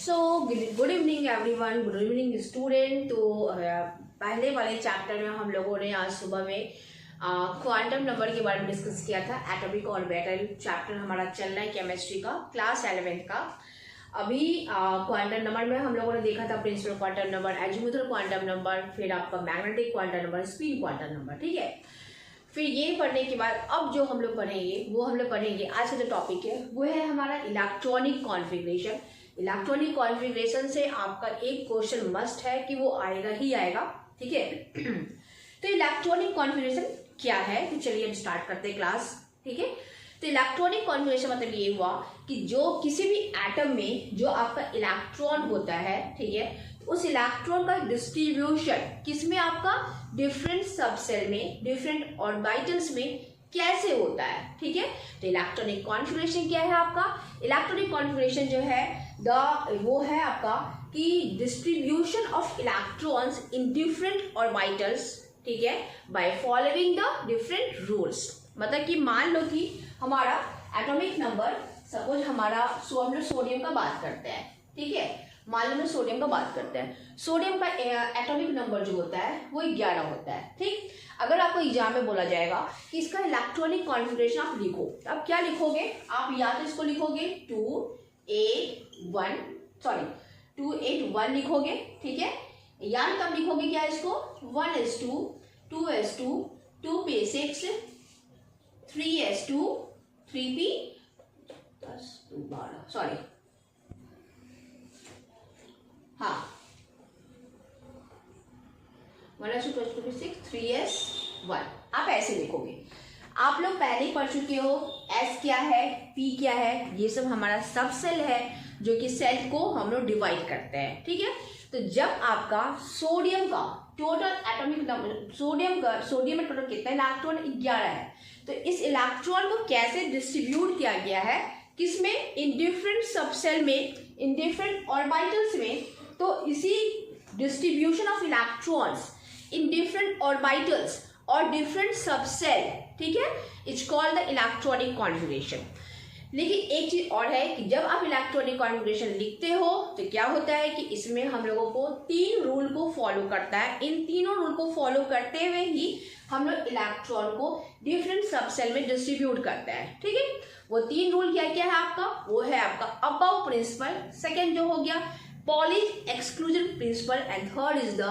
So good evening everyone, good evening student. तो पहले वाले चैप्टर में हम लोगों ने आज सुबह में क्वांटम नंबर के बारे में डिस्कस किया था। एटॉमिक ऑर्बिटल चैप्टर हमारा चल रहा है केमिस्ट्री का, क्लास 11th का। अभी क्वांटम नंबर में हम लोगों ने देखा था principal quantum number, azimuthal quantum number, फिर आपका magnetic quantum number, spin quantum number. ठीक है, फिर ये पढ़ने के बाद अब जो हम लोग पढ़ेंगे वो हम लोग पढ़ेंगे आज का जो टॉपिक है वो है हमारा इलेक्ट्रॉनिक कॉन्फ़िगरेशन। इलेक्ट्रॉनिक कॉन्फ़िगरेशन से आपका एक क्वेश्चन मस्ट है कि वो आएगा ही आएगा। ठीक है तो इलेक्ट्रॉनिक कॉन्फ़िगरेशन क्या है, तो चलिए अब स्टार्ट करते हैं क्लास। ठीक है, तो इलेक्ट्रॉनिक कॉन्फ़िगरेशन मतलब ये हुआ कि जो किसी भी एटम में जो आपका इलेक्ट्रॉन होता है, ठीक है, तो उस इलेक्ट्रॉन का डिस्ट्रीब्यूशन किसमें, आपका डिफरेंट सबसेल में, डिफरेंट ऑर्बिटल्स में कैसे होता है। ठीक है, तो इलेक्ट्रॉनिक कॉन्फ़िगरेशन क्या है आपका, इलेक्ट्रॉनिक कॉन्फ़िगरेशन जो है वो है आपका कि distribution of electrons in different orbitals, ठीक है, by following the different rules. मतलब कि मान लो कि हमारा एटॉमिक नंबर, सपोज हमारा हम लोग सोडियम का बात करते हैं। ठीक है, मान लो सोडियम का बात करते हैं, सोडियम का एटॉमिक नंबर जो होता है वो 11 होता है। ठीक, अगर आपको एग्जाम में बोला जाएगा कि इसका इलेक्ट्रॉनिक कॉन्फ़िगरेशन आप लिखो, आप क्या लिखोगे, आप या तो इसको लिखोगे 281 लिखोगे। ठीक है, या तब लिखोगे क्या इसको 1s2 2s2 2p6 3s2 3p 10 12 sorry हाँ 1s2 2p6 3s1 आप ऐसे लिखोगे। आप लोग पहले ही पढ़ चुके हो S क्या है, P क्या है, ये सब हमारा सब सेल है जो कि सेल को हम लोग डिवाइड करते हैं। ठीक है, तो जब आपका सोडियम का टोटल एटॉमिक नंबर, सोडियम में टोटल कितना इलेक्ट्रॉन 11 है, तो इस इलेक्ट्रॉन को कैसे डिस्ट्रीब्यूट किया गया है, किसमें, इन डिफरेंट सबसेल में, इन डिफरेंट ऑर्बिटल्स में। तो इसी distribution of electrons in different orbitals और डिफरेंट सबसेल, ठीक है, it's called the electronic configuration. लेकिन एक चीज और है कि जब आप इलेक्ट्रॉनिक कॉन्फ़िगरेशन लिखते हो तो क्या होता है कि इसमें हम लोगों को 3 रूल को फॉलो करता है। इन तीनों रूल को फॉलो करते हुए ही हम लोग इलेक्ट्रॉन को डिफरेंट सबसेल में डिस्ट्रीब्यूट करते हैं। ठीक है, वो 3 रूल क्या क्या है आपका, वो है आपका अबाउ प्रिंसिपल, सेकेंड जो हो गया Pauli's exclusion principle, and third is the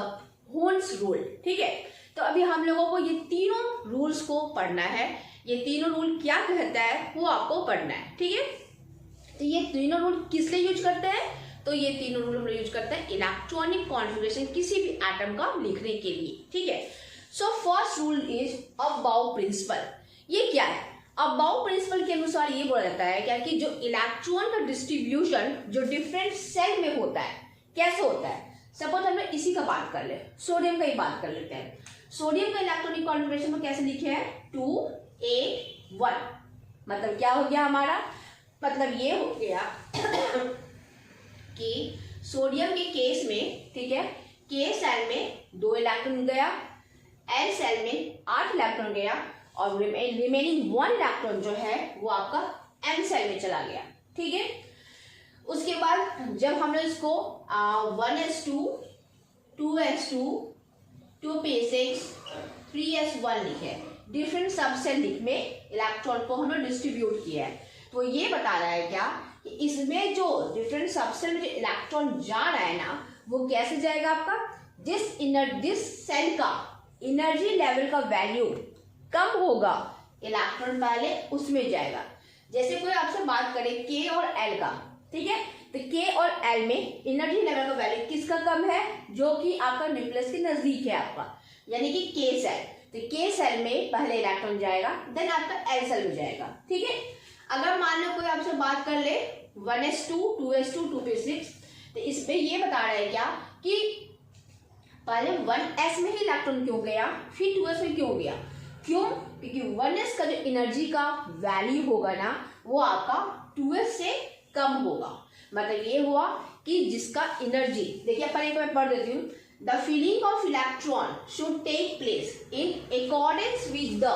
होन्स rule. ठीक है, तो अभी हम लोगों को ये तीनों रूल्स को पढ़ना है। ये तीनों रूल क्या कहता है वो आपको पढ़ना है। ठीक है, तो ये तीनों रूल किस लिए यूज करते हैं, तो ये तीनों रूल हम लोग यूज करते हैं इलेक्ट्रॉनिक कॉन्फ़िगरेशन किसी भी एटम का लिखने के लिए। ठीक है, so first rule is aufbau principle. ये क्या है, अबाउ प्रिंसिपल के अनुसार ये बोला जाता है क्या कि जो इलेक्ट्रॉन का डिस्ट्रीब्यूशन जो डिफरेंट सेल में होता है कैसे होता है। सपोज हम लोग इसी का बात कर ले, सोडियम का ही बात कर लेते हैं। सोडियम का इलेक्ट्रॉनिक कॉन्फ़िगरेशन में कैसे लिखे हैं 281, मतलब क्या हो गया हमारा, मतलब ये हो गया कि सोडियम के केस में, ठीक है, के सेल में 2 इलेक्ट्रॉन गया, एल सेल में 8 इलेक्ट्रॉन गया, और रिमेनिंग 1 इलेक्ट्रॉन जो है वो आपका एम सेल में चला गया। ठीक है, उसके बाद जब हम लोग इसको 1s2 2s2 2p6 3s1 लिखे, डिफरेंट सबसेल में इलेक्ट्रॉन को हमने डिस्ट्रीब्यूट किया है, तो ये बता रहा है क्या कि इसमें जो डिफरेंट सबसेल में जो इलेक्ट्रॉन जा रहा है ना वो कैसे जाएगा आपका, जिस सेल का एनर्जी लेवल का वैल्यू कम होगा इलेक्ट्रॉन पहले उसमें जाएगा। जैसे कोई आपसे बात करे के और एल का, ठीक है, तो के और एल में एनर्जी लेवल का वैल्यू किसका कम है, जो कि आपका न्यूक्लियस के नजदीक है आपका, यानी कि के सेल। तो के सेल में पहले इलेक्ट्रॉन जाएगा, देन आपका एल सेल में जाएगा। ठीक है, अगर मान लो कोई आपसे बात कर ले 1s2 2s2 2p6, तो इसमें ये बता रहा है क्या कि पहले 1s में ही इलेक्ट्रॉन क्यों गया, फिर 2s में क्यों गया, क्यों, क्योंकि 1s का जो एनर्जी का वैल्यू होगा ना वो आपका 2s से कम होगा। मतलब ये हुआ कि जिसका एनर्जी, देखिए अपन एक बार पढ़ देती हूँ, the filling of electron should take place in accordance with the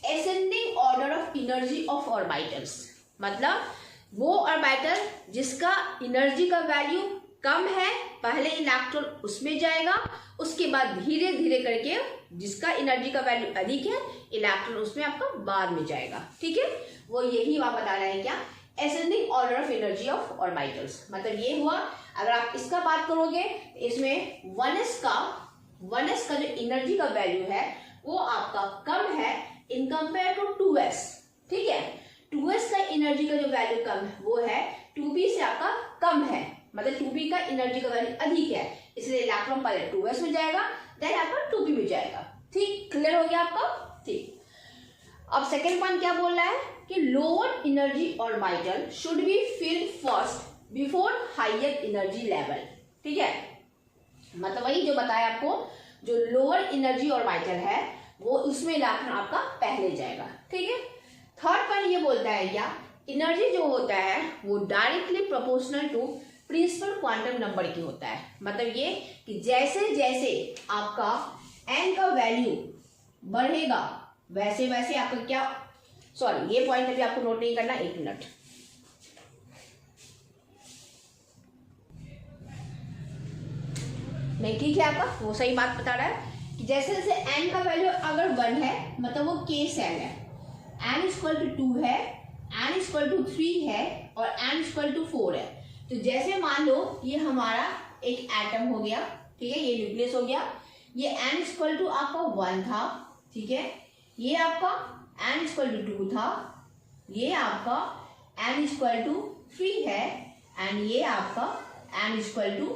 ascending order of energy of orbitals। मतलब वो ऑर्बिटल जिसका एनर्जी का वैल्यू कम है, पहले इलेक्ट्रॉन उसमें जाएगा, उसके बाद धीरे धीरे करके जिसका एनर्जी का वैल्यू अधिक है, इलेक्ट्रॉन उसमें आपका बाद में जाएगा। ठीक है, वो यही वहां बता रहा है क्या, ascending order of energy of orbitals. मतलब ये हुआ, अगर आप इसका बात करोगे, इसमें 1s का जो एनर्जी का वैल्यू है वो आपका कम है इन कंपेयर टू 2s। ठीक है, 2s का एनर्जी का जो वैल्यू कम है वो है 2p से आपका कम है, मतलब 2p का एनर्जी का वैल्यू अधिक है, इसलिए इलेक्ट्रॉन पहले 2s में जाएगा, देन आपका 2p में जाएगा। ठीक, क्लियर हो गया आपका। ठीक, अब सेकेंड पॉइंट क्या बोल रहा है कि lower energy orbital should be filled first before higher energy level. ठीक है, मतलब वही जो बताया आपको, जो लोअर एनर्जी ऑर्बिटल है वो उसमें इलेक्ट्रॉन आपका पहले जाएगा। ठीक है, थर्ड पॉइंट ये बोलता है क्या, एनर्जी जो होता है वो directly proportional to principal quantum number की होता है। मतलब ये कि जैसे जैसे आपका n का वैल्यू बढ़ेगा वैसे वैसे आपका क्या, सॉरी ये पॉइंट अभी आपको नोट नहीं करना, 1 मिनट। नहीं, ठीक है, आपका वो सही बात बता रहा है कि जैसे जैसे n का वैल्यू अगर 1 है मतलब वो k सेल है, n इक्वल टू 2 है, n इक्वल टू 3 है और n इक्वल टू 4 है। तो जैसे मान लो ये हमारा एक एटम हो गया, ठीक है, ये न्यूक्लियस हो गया, ये n इक्वल टू आपका 1 था, ठीक है, ये आपका n इक्वल टू 2 था, ये आपका n इक्वल टू 3 है एंड ये आपका n इक्वल टू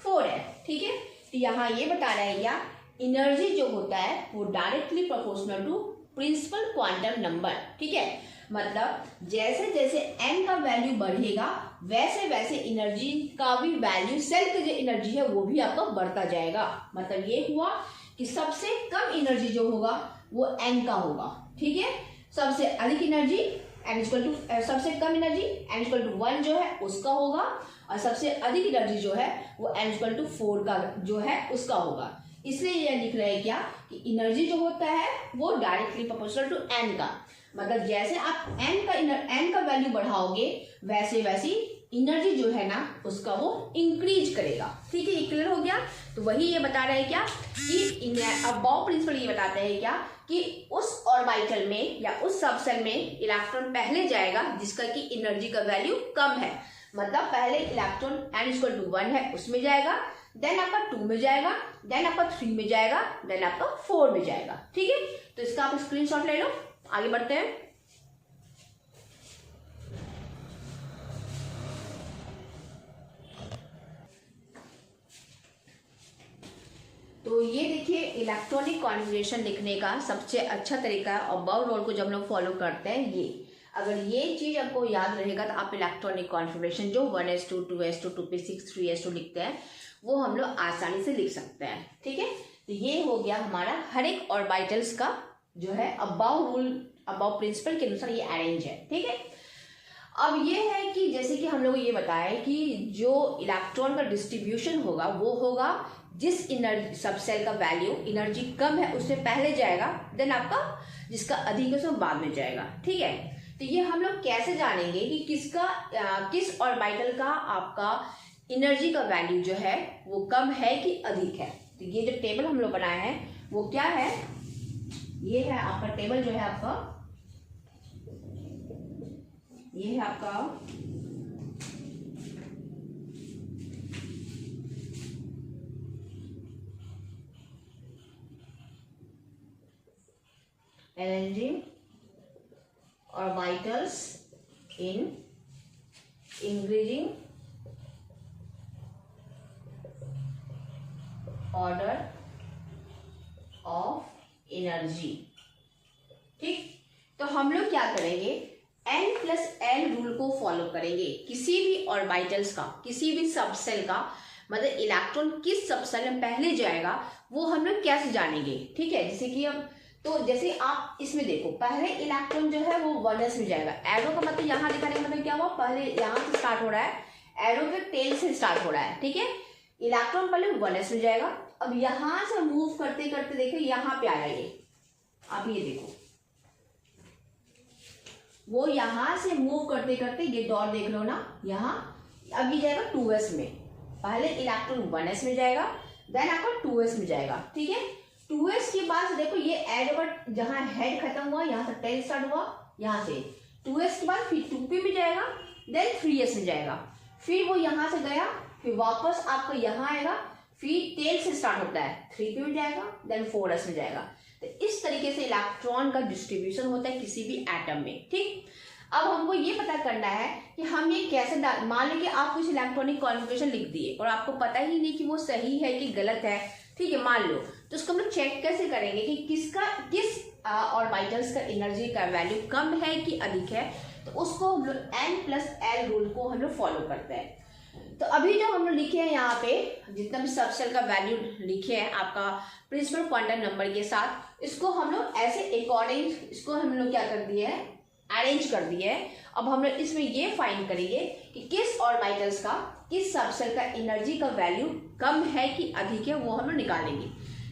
4 है। ठीक है, तो यहाँ ये बता रहा है क्या, एनर्जी जो होता है वो directly proportional to principal quantum number. ठीक है, मतलब जैसे जैसे n का वैल्यू बढ़ेगा वैसे वैसे एनर्जी का भी वैल्यू, सेल की जो एनर्जी है वो भी आपका बढ़ता जाएगा। मतलब ये हुआ कि सबसे कम एनर्जी जो होगा वो n का होगा। ठीक है, सबसे अधिक एनर्जी n इक्वल टू, सबसे कम एनर्जी n इक्वल टू 1 जो है उसका होगा, और सबसे अधिक एनर्जी जो है वो n इक्वल टू 4 का जो है उसका होगा। इसलिए ये लिख रहे हैं क्या कि एनर्जी जो होता है वो डायरेक्टली प्रोपोर्शनल टू n का, मतलब जैसे आप n का वैल्यू बढ़ाओगे वैसे वैसी एनर्जी जो है ना उसका वो इंक्रीज करेगा। ठीक है, ये क्लियर हो गया। तो वही ये बता रहे हैं क्या कि अबाव प्रिंसिपल ये बताते हैं क्या कि उस ऑर्बिटल में या उस सबसेल में इलेक्ट्रॉन पहले जाएगा जिसका कि एनर्जी का वैल्यू कम है। मतलब पहले इलेक्ट्रॉन n इक्वल टू 1 है उसमें जाएगा, देन आपका 2 में जाएगा, देन आपका 3 में जाएगा, देन आपका 4 में जाएगा। ठीक है, तो इसका आप स्क्रीनशॉट ले लो, आगे बढ़ते हैं। तो ये देखिए इलेक्ट्रॉनिक कॉन्फ़िगरेशन लिखने का सबसे अच्छा तरीका अबाव रोल को जब हम लोग फॉलो करते हैं, ये अगर ये चीज आपको याद रहेगा तो आप इलेक्ट्रॉनिक कॉन्फ़िगरेशन जो 1s2 2s2 2p6 3s2 लिखते हैं वो हम लोग आसानी से लिख सकते हैं। ठीक है, तो ये हो गया हमारा हर एक ऑर्बिटल्स का जो है अबाव रूल, अबाव प्रिंसिपल के अनुसार ये अरेंज है। ठीक है, अब ये है कि जैसे कि हम लोग ये बताया कि जो इलेक्ट्रॉन का डिस्ट्रीब्यूशन होगा वो होगा जिस एनर्जी सबसेल का वैल्यू एनर्जी कम है उससे पहले जाएगा, देन आपका जिसका अधिक है उसमें बाद में जाएगा। ठीक है, तो ये हम लोग कैसे जानेंगे कि किस ऑर्बिटल का आपका एनर्जी का वैल्यू जो है वो कम है कि अधिक है। तो ये जो टेबल हम लोग बनाए हैं वो क्या है, ये है आपका टेबल जो है आपका, ये है आपका energy orbitals in increasing order of energy. ठीक, तो हम लोग क्या करेंगे, n+l रूल को फॉलो करेंगे। किसी भी ऑर्बिटल्स का, किसी भी सबसेल का, मतलब इलेक्ट्रॉन किस सबसेल में पहले जाएगा वो हम लोग कैसे जानेंगे। ठीक है, जैसे कि अब तो जैसे आप इसमें देखो पहले इलेक्ट्रॉन जो है वो 1s में जाएगा, एरो का मतलब यहाँ दिखाने का मतलब क्या हुआ, पहले यहाँ से स्टार्ट हो रहा है, एरो के टेल से स्टार्ट हो रहा है। ठीक है, इलेक्ट्रॉन पहले 1s में जाएगा, अब यहाँ से मूव करते करते देखो यहाँ पे आ जाइए, आप ये देखो वो यहाँ से मूव करते करते, ये डॉट देख लो ना यहाँ, अब ये जाएगा 2s में। पहले इलेक्ट्रॉन 1s में जाएगा, देन आपका 2s में जाएगा, ठीक है। 2s के बाद देखो ये एड ओवर, जहाँ हेड खत्म हुआ यहाँ से टेल स्टार्ट हुआ, यहाँ से 2s के बाद फिर 2p में जाएगा, देन 3s में जाएगा, फिर वो यहाँ से गया, फिर वापस आपका यहाँ आएगा, फिर टेल से स्टार्ट होता है, 3p में जाएगा, देन 4s में जाएगा। तो इस तरीके से इलेक्ट्रॉन का डिस्ट्रीब्यूशन होता है किसी भी एटम में, ठीक। अब हमको ये पता करना है कि हम ये कैसे मान लो कि आप कुछ इलेक्ट्रॉनिक कॉन्फ़िगरेशन लिख दिए और आपको पता ही नहीं कि वो सही है कि गलत है, ठीक है, मान लो, तो उसको हम लोग चेक कैसे करेंगे कि किस ऑर्बिटल्स का एनर्जी का वैल्यू कम है कि अधिक है। तो उसको हम लोग N+L रूल को हम लोग फॉलो करते हैं। तो अभी जो हम लोग लिखे हैं यहाँ पे, जितना भी सबसेल का वैल्यू लिखे हैं आपका प्रिंसिपल क्वांटम नंबर के साथ, इसको हम लोग ऐसे अकॉर्डिंग, इसको हम लोग क्या कर दिए हैं, अरेंज कर दिए है। अब हम लोग इसमें ये फाइंड करेंगे कि किस ऑर्बिटल्स का, किस सबसेल का एनर्जी का वैल्यू कम है कि अधिक है, वो हम लोग निकालेंगे।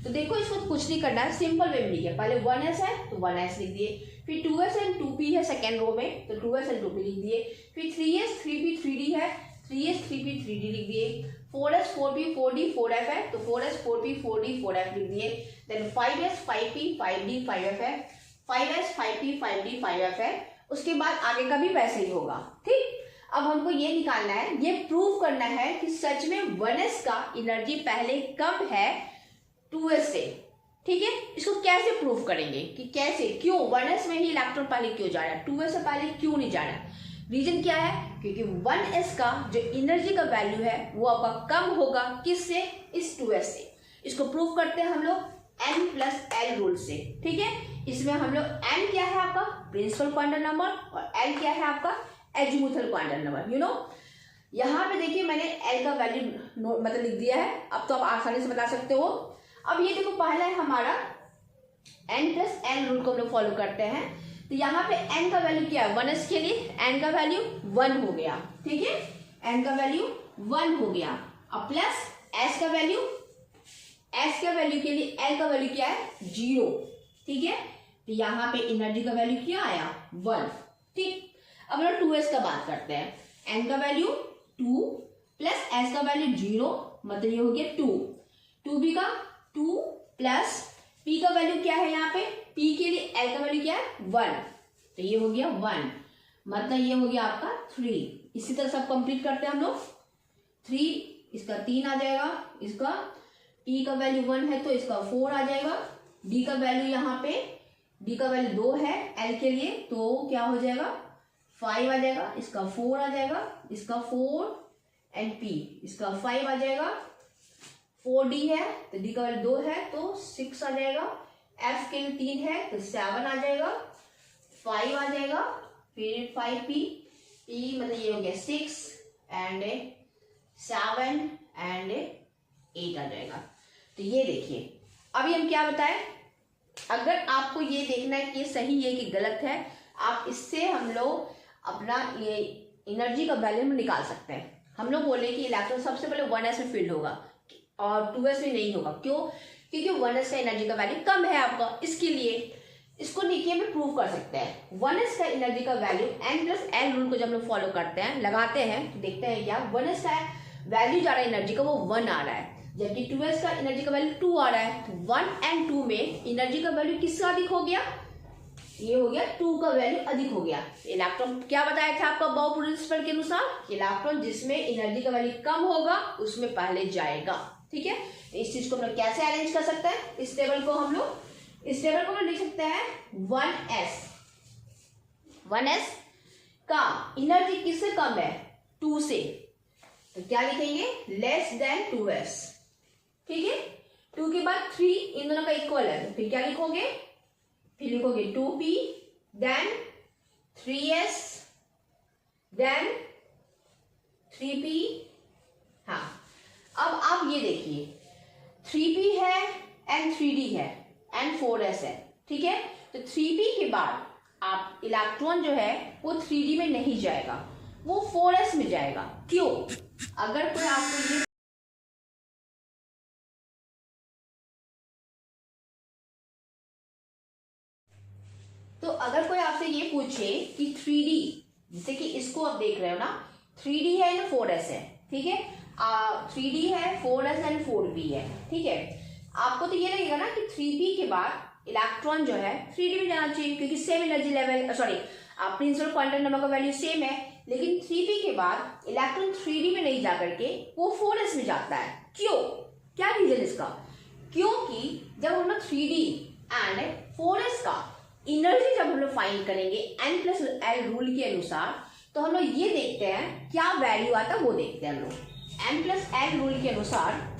तो देखो इसको कुछ नहीं करना है, सिंपल वे में लिखिए। पहले 1s है तो 1s लिख दिए, फिर 2s एंड 2p है सेकेंड रो में, तो 2s एंड 2p लिख दिए, फिर 3s 3p 3d है, 3s 3p 3d लिख दिए, 4s 4p 4d 4f है, तो 4s 4p 4d 4f लिख दिए, then 5s 5p 5d 5f है, 5s 5p 5d 5f है। उसके बाद आगे का भी वैसे ही होगा, ठीक। अब हमको ये निकालना है, ये प्रूव करना है कि सच में 1s का एनर्जी पहले कम है 2s से, ठीक है। इसको कैसे प्रूव करेंगे कि कैसे, क्यों 1s में ही इलेक्ट्रॉन पहले क्यों जा रहा है, 2s से पहले क्यों नहीं जा रहा है। रीजन क्या है, क्योंकि 1s का जो एनर्जी का वैल्यू है वो आपका कम होगा किससे, इस 2s से। इसको प्रूव करते हैं हम लोग N+L रूल से, ठीक है। इसमें हम लोग N क्या है आपका प्रिंसिपल क्वांटम नंबर और L क्या है आपका एजीमुथल क्वांटम नंबर, यहाँ पे देखिए मैंने L का वैल्यू मतलब लिख दिया है, अब तो आप आसानी से बता सकते हो। अब ये देखो पहला है हमारा N+L रूल को हम लोग फॉलो करते हैं। तो यहाँ पे N का वैल्यू क्या है, 1s के लिए N का वैल्यू 1 हो गया, ठीक है, N का वैल्यू 1 हो गया। अब प्लस S का वैल्यू के लिए L का वैल्यू क्या है 0, ठीक है। तो यहाँ पे एनर्जी का वैल्यू क्या आया 1, ठीक। अब हम लोग 2s का बात करते हैं, N का वैल्यू 2 प्लस S का वैल्यू 0, मतलब ये हो गया 2, 2b का 2 प्लस P का वैल्यू क्या है, यहाँ पे P के लिए L का वैल्यू क्या है 1, तो ये हो गया 1, मतलब ये हो गया आपका 3। इसी तरह सब कंप्लीट करते हैं हम लोग, 3 इसका 3 आ जाएगा, इसका P का वैल्यू 1 है तो इसका 4 आ जाएगा, D का वैल्यू यहाँ पे D का वैल्यू 2 है L के लिए, तो क्या हो जाएगा 5 आ जाएगा, इसका 4 आ जाएगा, इसका 4 एंड P इसका 5 आ जाएगा, 4D है तो D का वैल्यू 2 है तो 6 आ जाएगा, F के लिए 3 है तो 7 आ जाएगा, 5 आ जाएगा, फिर 5P P मतलब ये हो गया 6 एंड 7 एंड 8 आ जाएगा। तो ये देखिए अभी हम क्या बताएं, अगर आपको ये देखना है कि ये सही है कि गलत है, आप इससे हम लोग अपना ये एनर्जी का वैल्यू निकाल सकते हैं। हम लोग बोले कि इलेक्ट्रॉन सबसे पहले 1s में फील्ड होगा और 2s में नहीं होगा, क्यों, क्योंकि 1s का एनर्जी का वैल्यू कम है आपका, इसके लिए इसको नीचे में प्रूव कर सकते हैं। 1s का एनर्जी का वैल्यू N+L रूल को जब हम लोग फॉलो करते हैं, लगाते हैं तो देखते हैं क्या 1s का वैल्यू जा रहा है एनर्जी का वो 1 आ रहा है, जबकि 2s का एनर्जी का वैल्यू 2 आ रहा है। तो 1 एंड 2 में एनर्जी का वैल्यू किसका अधिक हो गया, ये हो गया 2 का वैल्यू अधिक हो गया। इलेक्ट्रॉन क्या बताया था आपका बॉब प्रिंसिपल के अनुसार, इलेक्ट्रॉन जिसमें एनर्जी का वैल्यू कम होगा उसमें पहले जाएगा, ठीक है। इस चीज को हम लोग कैसे अरेंज कर सकते हैं, इस टेबल को हम लिख सकते हैं 1s का एनर्जी किससे कम है 2 से, तो क्या लिखेंगे लेस देन 2s, ठीक है। 2 के बाद 3 इन दोनों का इक्वल है, तो फिर क्या लिखोगे, फिर लिखोगे 2p then 3s then 3p। हाँ अब आप ये देखिए 3p है एंड 3d है एंड 4s है, ठीक है। तो 3p के बाद आप इलेक्ट्रॉन जो है वो 3d में नहीं जाएगा, वो 4s में जाएगा, क्यों, अगर कोई आपको ये तो अगर कोई आपसे ये पूछे कि 3D, जैसे कि इसको आप देख रहे हो ना, 3D है ना 4s है, ठीक है, 3D है 4s एंड 4p है, ठीक है। आपको तो ये लगेगा ना कि 3p के बाद इलेक्ट्रॉन जो है 3D में जाना चाहिए, क्योंकि same energy level, sorry principal quantum number का वैल्यू सेम है, लेकिन 3p के बाद इलेक्ट्रॉन 3D में नहीं जाकर के वो 4s में जाता है। क्यों, क्या रीजन इसका? क्योंकि जब हम लोग 3D एंड 4s का एनर्जी जब हम लोग फाइंड करेंगे n+l रूल के अनुसार, तो हम लोग ये देखते हैं क्या वैल्यू आता है, वो देखते हैं हम लोग। n+l रूल के अनुसार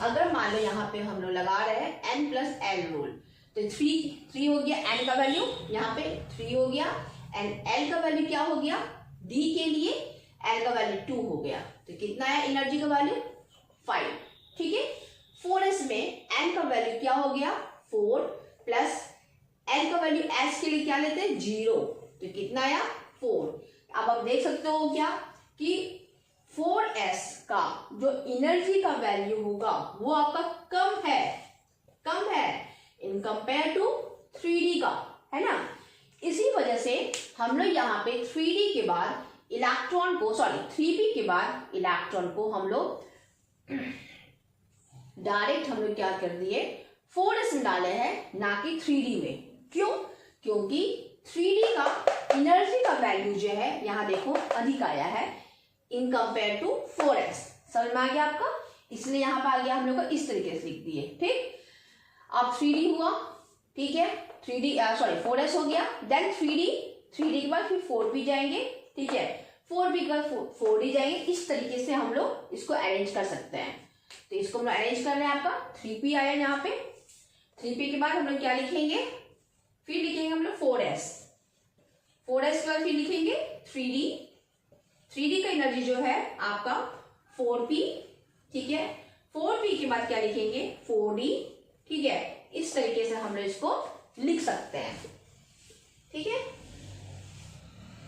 अगर मान लो यहाँ पे हम लोग लगा रहे हैं n+l रूल, तो 3 हो गया n का वैल्यू, यहाँ पे 3 हो गया, एंड l का वैल्यू क्या हो गया, d के लिए l का वैल्यू 2 हो गया, तो कितना है एनर्जी का वैल्यू 5, ठीक है। 4s में n का वैल्यू क्या हो गया 4, प्लस l का वैल्यू s के लिए क्या लेते हैं 0, तो कितना आया 4। अब आप देख सकते हो क्या कि 4s का जो एनर्जी का वैल्यू होगा वो आपका कम है इन कंपेयर टू 3D का, है ना। इसी वजह से हम लोग यहाँ पे 3D के बाद इलेक्ट्रॉन को, सॉरी 3p के बाद इलेक्ट्रॉन को हम लोग डायरेक्ट हम लोग क्या कर दिए 4s में डाले हैं, ना कि 3D में। क्यों? क्योंकि 3D का एनर्जी का वैल्यू जो है यहाँ देखो अधिक आया है इन कंपेयर टू 4s। समझ में आ गया आपका? इसलिए यहाँ पे आ गया हम लोग को इस तरीके से लिख दिए, ठीक। अब 3D हुआ, ठीक है, 4s हो गया, देन 3D के बाद फिर 4p जाएंगे, ठीक है, 4p के बाद 4d जाएंगे। इस तरीके से हम लोग इसको अरेंज कर सकते हैं। तो इसको हम लोग अरेंज कर रहे हैं, आपका 3p आया यहाँ पे, 3p के बाद हम लोग क्या लिखेंगे, फिर लिखेंगे हम लोग 4s के बाद फिर लिखेंगे 3D का एनर्जी जो है आपका 4p, ठीक है, 4p के बाद क्या लिखेंगे 4d, ठीक है। इस तरीके से हम लोग इसको लिख सकते हैं, ठीक है।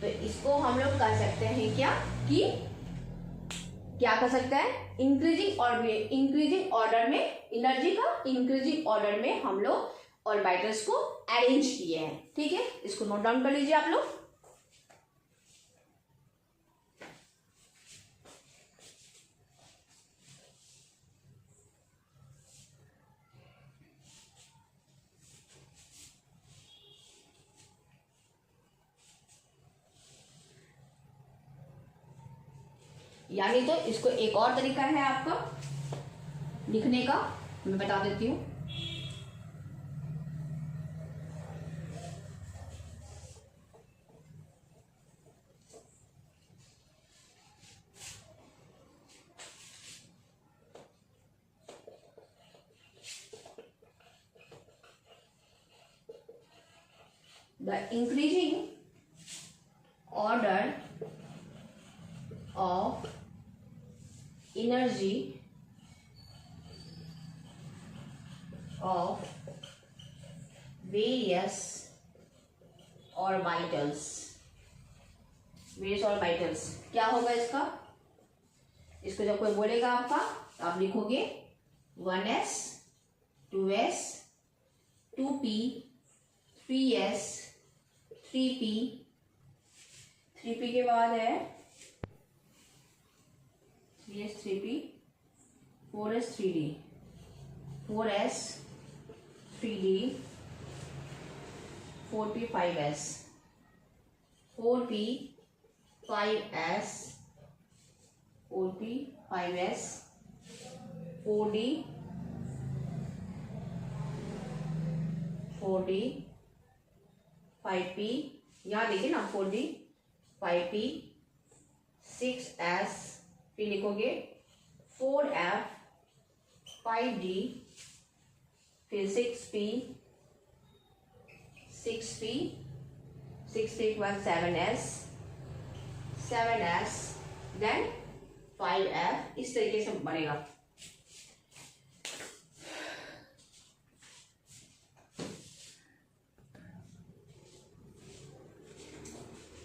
तो इसको हम लोग कर सकते हैं क्या कर सकते हैं, इंक्रीजिंग ऑर्डर में एनर्जी का इंक्रीजिंग ऑर्डर में हम लोग ऑर्बिटल्स को अरेंज किए हैं, ठीक है। इसको नोट डाउन कर लीजिए आप लोग। यानी तो इसको एक और तरीका है आपका लिखने का, मैं बता देती हूँ। The increasing order of energy of various orbitals क्या होगा इसका? इसको जब कोई बोलेगा आपका तो आप लिखोगे 1s 2s 2p 3s 3p के बाद है 3s 3p 4s 3d 4s 3d 4p 5s 4p 5s 4p 5s 4d 4d 5p, यहाँ देखिए ना 4d 5p 6s, फिर लिखोगे 4f 5d, फिर 6p 6p के बाद 7s देन 5f, इस तरीके से बनेगा।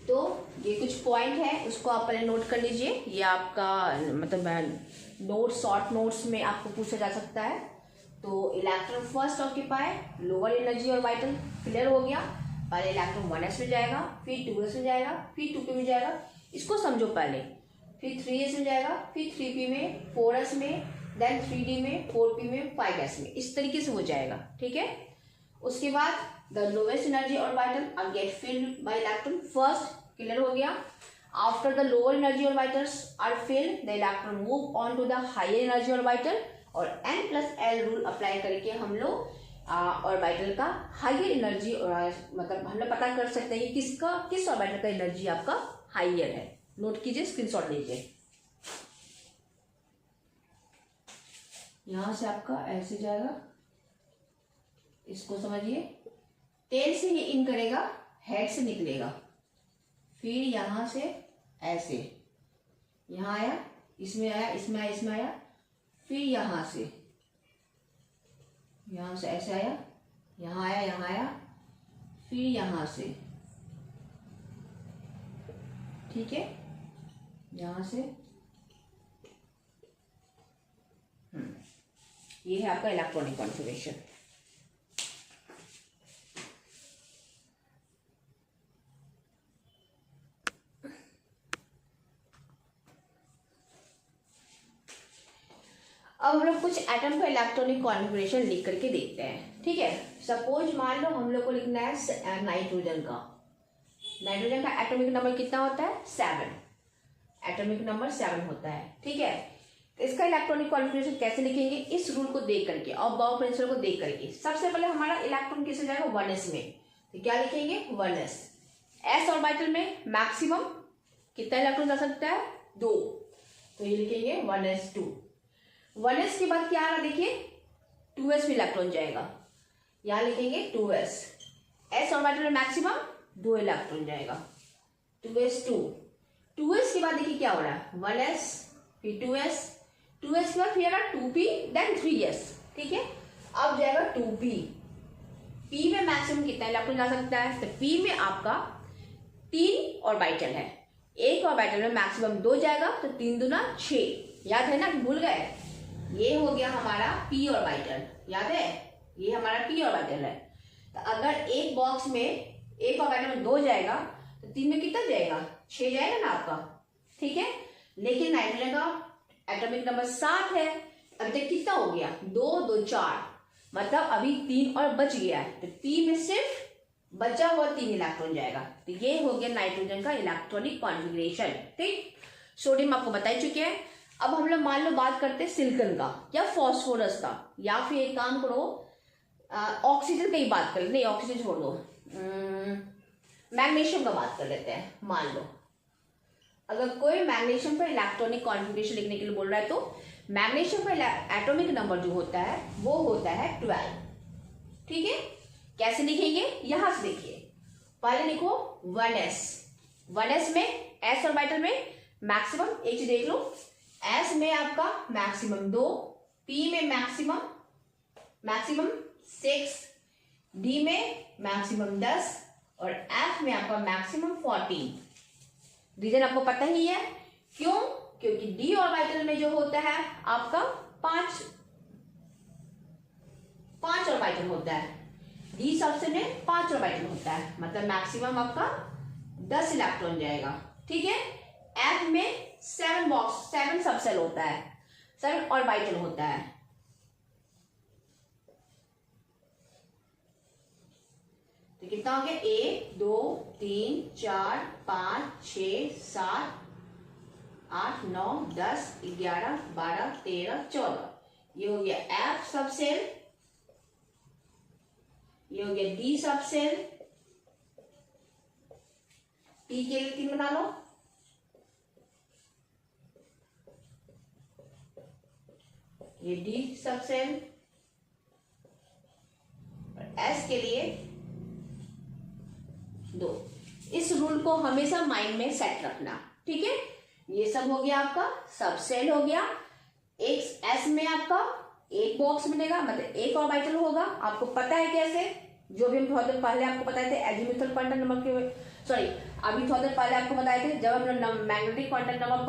तो ये कुछ पॉइंट है, उसको आप पहले नोट कर लीजिए। ये आपका मतलब नोट शॉर्ट नोट्स में आपको पूछा जा सकता है। तो electron first occupy lower energy orbital, clear हो गया। पहले इलेक्ट्रॉन 1s में जाएगा, फिर 2s में जाएगा, फिर 2p में जाएगा, इसको समझो पहले, फिर 3s में जाएगा, फिर 3p में, 4s में, देन 3d में, 4p में, 5s में, इस तरीके से हो जाएगा, ठीक है। उसके बाद the lowest energy orbital get filled by electron first, clear हो गया। After the lower energy orbitals are filled the electron move on to the higher energy orbital, और n+l रूल अप्लाई करके हम लोग ऑर्बिटल का हायर एनर्जी, मतलब हम लोग पता कर सकते हैं कि किस ऑर्बिटल का एनर्जी आपका हायर है। नोट कीजिए, स्क्रीनशॉट लीजिए। यहां से आपका ऐसे जाएगा, इसको समझिए, टेल से ये इन करेगा, हेड से निकलेगा, फिर यहां से ऐसे यहां आया, इसमें आया, इसमें आया, इसमें आया, फिर यहां से ऐसे आया, यहां आया, यहां आया, फिर यहां से, ठीक है, यहां से, ये है आपका इलेक्ट्रॉनिक कॉन्फ़िगरेशन। अब हम लोग कुछ एटम का इलेक्ट्रॉनिक कॉन्फ़िगरेशन लिख करके देखते हैं, ठीक है। सपोज मान लो हम लोग को लिखना है नाइट्रोजन का एटॉमिक नंबर कितना होता है, 7, एटॉमिक नंबर 7 होता है, ठीक है। तो इसका इलेक्ट्रॉनिक कॉन्फ़िगरेशन कैसे लिखेंगे, इस रूल को देख करके और बॉब प्रिंसिपल को देख करके। सबसे पहले हमारा इलेक्ट्रॉन किससे जाएगा, 1s में, तो क्या लिखेंगे, 1s। s ऑर्बिटल में मैक्सिमम कितना इलेक्ट्रॉन जा सकता है, 2, तो ये लिखेंगे 1s2। 1s के बाद क्या आ रहा देखिए, 2s में इलेक्ट्रॉन जाएगा, यहां लिखेंगे 2s। s ऑर्बिटल में मैक्सिमम 2 इलेक्ट्रॉन जाएगा, 2s2। 2s के बाद देखिए क्या हो रहा है, 1s, फिर 2s, 2s के बाद फिर आएगा 2p, देन 3s, ठीक है। अब जाएगा 2p, p में मैक्सिमम कितना इलेक्ट्रॉन जा सकता है, तो p में आपका 3 ऑर्बिटल है, एक ऑर्बिटल में मैक्सिमम 2 जाएगा, तो 3 दूना 6, याद है ना, भूल गए, ये हो गया हमारा p ऑर्बिटल, याद है, ये हमारा p ऑर्बिटल है। तो अगर एक बॉक्स में एक ऑर्बिटल में 2 जाएगा, तो 3 में कितना जाएगा, 6 जाएगा ना आपका, ठीक है। लेकिन नाइट्रोजन का एटॉमिक नंबर 7 है, अभी तक कितना हो गया, 2 2 4, मतलब अभी 3 और बच गया है, तो p में सिर्फ बचा हुआ 3 इलेक्ट्रॉन जाएगा। तो ये हो गया नाइट्रोजन का इलेक्ट्रॉनिक कॉन्फ़िगरेशन, ठीक। सोडियम आपको बता ही चुके हैं। अब हम लोग मान लो बात करते हैं सिलिकॉन का या फास्फोरस का, या फिर एक काम करो, ऑक्सीजन की बात कर, नहीं ऑक्सीजन छोड़ दो, मैग्नीशियम का बात कर लेते हैं। मान लो अगर कोई मैग्नीशियम पर इलेक्ट्रॉनिक कॉन्फ़िगरेशन लिखने के लिए बोल रहा है, तो मैग्नीशियम का एटॉमिक नंबर जो होता है वो होता है 12, ठीक है। कैसे लिखेंगे, यहां से देखिए, पहले लिखो 1s में s ऑर्बिटल में मैक्सिमम, एक चीज देख लो, s में आपका मैक्सिमम 2, p में मैक्सिमम 6, d में मैक्सिमम 10 और f में आपका मैक्सिमम 14। रीजन आपको पता ही है, क्यों, क्योंकि d ऑर्बिटल में जो होता है आपका 5 ऑर्बिटल होता है, d सबसे में 5 ऑर्बिटल होता है, मतलब मैक्सिमम आपका 10 इलेक्ट्रॉन जाएगा, ठीक है। f में 7 सबसेल होता है, 7 ऑर्बिटल होता है, तो कितना हो गया, 1 2 3 4 5 6 7 8 9 10 11 12 13 14, ये हो गया f सबसेल, ये हो गया d सबसेल, p के लिए 3 बना लो, ये d सबसेल, और s के लिए 2। इस रूल को हमेशा माइंड में सेट रखना, ठीक है। ये सब हो गया आपका सबसेल हो गया, एक s में आपका एक बॉक्स बनेगा, मतलब एक ऑर्बिटल होगा, आपको पता है कैसे, जो भी हम बहुत दिन पहले आपको बताए थे एजीमुथल क्वांटम नंबर के सॉरी अभी थोड़ा देर पहले आपको बताए थे, जब हम लोग मैग्नेटिक क्वांटम नंबर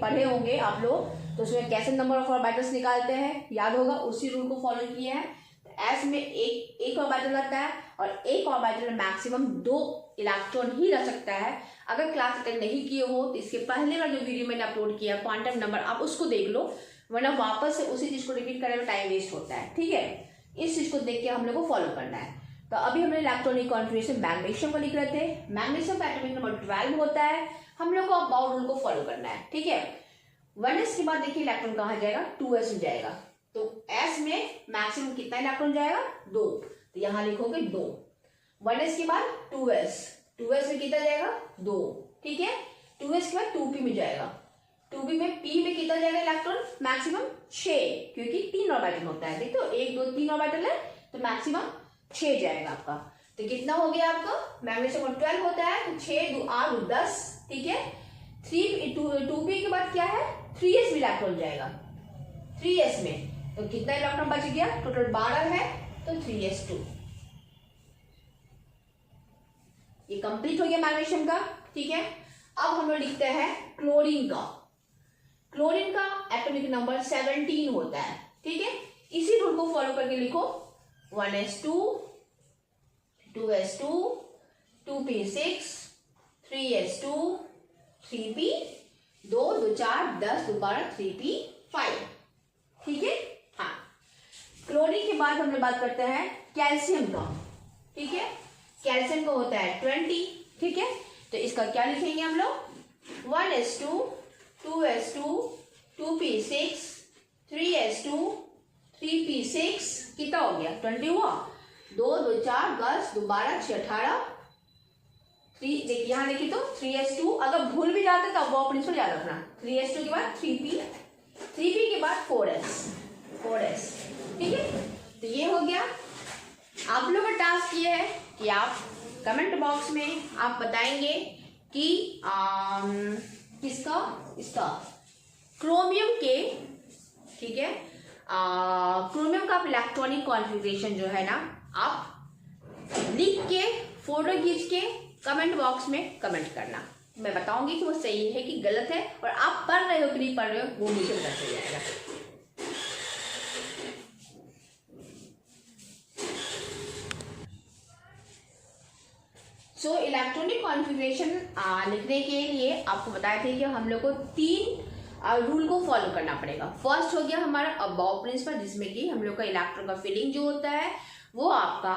पढ़े होंगे आप लोग, तो उसमें कैसे नंबर ऑफ ऑर्बिटल्स निकालते हैं याद होगा, उसी रूल को फॉलो किए हैं। एस में एक ऑर्बिटल रहता है और एक ऑर्बिटल में मैक्सिमम 2 इलेक्ट्रॉन ही रह सकता है। अगर क्लास अटेंड नहीं किए हो तो इसके पहले का जो वीडियो मैंने अपलोड किया क्वांटम नंबर, आप उसको देख लो, वरना वापस से उसी चीज को रिपीट करने में टाइम वेस्ट होता है। ठीक है, इस चीज को देख के हम लोग को फॉलो करना है। तो अभी हमने इलेक्ट्रॉनिक कॉन्फ़िगरेशन मैग्नीशियम को लिख रहे थे। मैग्नीशियम का एटॉमिक नंबर 12 होता है। हम लोग को अब बाउल रूल को फॉलो करना है। ठीक है, 1s के बाद देखिए इलेक्ट्रॉन कहाँ जाएगा, 2s में जाएगा। तो s में मैक्सिमम कितना इलेक्ट्रॉन जाएगा, 2, तो यहाँ लिखोगे 2। 1s के बाद 2s में कितना जाएगा, 2। ठीक है, 2s के बाद 2p में जाएगा। 2p में p में कितना जाएगा इलेक्ट्रॉन, मैक्सिमम 6, क्योंकि 3 ऑर्बिटल होता है। देखो 1 2 3 ऑर्बिटल है, तो मैक्सिमम 6 जाएगा आपका। तो कितना हो गया आपका, मैग्नीशियम 12 होता है, तो 6 2 8 2 10। ठीक है, 2p के बाद क्या है, 3s में इलेक्ट्रॉन जाएगा। 3s में तो कितना इलेक्ट्रॉन बच गया, टोटल 12 है, तो 3s2। ये कंप्लीट हो गया मैग्नीशियम का। ठीक है, अब हम लोग लिखते हैं क्लोरीन का। क्लोरीन का एटॉमिक नंबर 17 होता है। ठीक है, इसी रूल को फॉलो करके लिखो, 1s2 2s2 2p6 3s2 3p 2 2 4 10 2 12 3p5। ठीक है, हाँ। क्लोरीन के बाद हम लोग बात करते हैं कैल्शियम का। ठीक है, कैल्शियम का होता है 20। ठीक है, तो इसका क्या लिखेंगे हम लोग, 1s2 2s2 2p6 3s2 3p6 कितना हो गया, 20 हुआ। 2 2 4 10 2 12 6 18। 3 देखिए यहाँ देखिए तो 3s2, अगर भूल भी जाते तो वो अपने याद रखना। 3s2 के बाद 3p के बाद 4s। ठीक है, तो ये हो गया। आप लोगों का टास्क ये है कि आप कमेंट बॉक्स में आप बताएंगे कि इसका क्रोमियम के, ठीक है, क्रोमियम का इलेक्ट्रॉनिक कॉन्फ़िगरेशन जो है ना, आप लिख के फोटो खींच के कमेंट बॉक्स में कमेंट करना। मैं बताऊंगी कि वो सही है कि गलत है, और आप पढ़ रहे हो कि नहीं पढ़ रहे हो वो मुझे पता चल जाएगा। सो इलेक्ट्रॉनिक कॉन्फ़िगरेशन लिखने के लिए आपको बताए थे कि हम लोग को 3 रूल को फॉलो करना पड़ेगा। फर्स्ट हो गया हमारा अबाव प्रिंसिपल, जिसमें कि हम लोग का इलेक्ट्रॉन का फिलिंग जो होता है वो आपका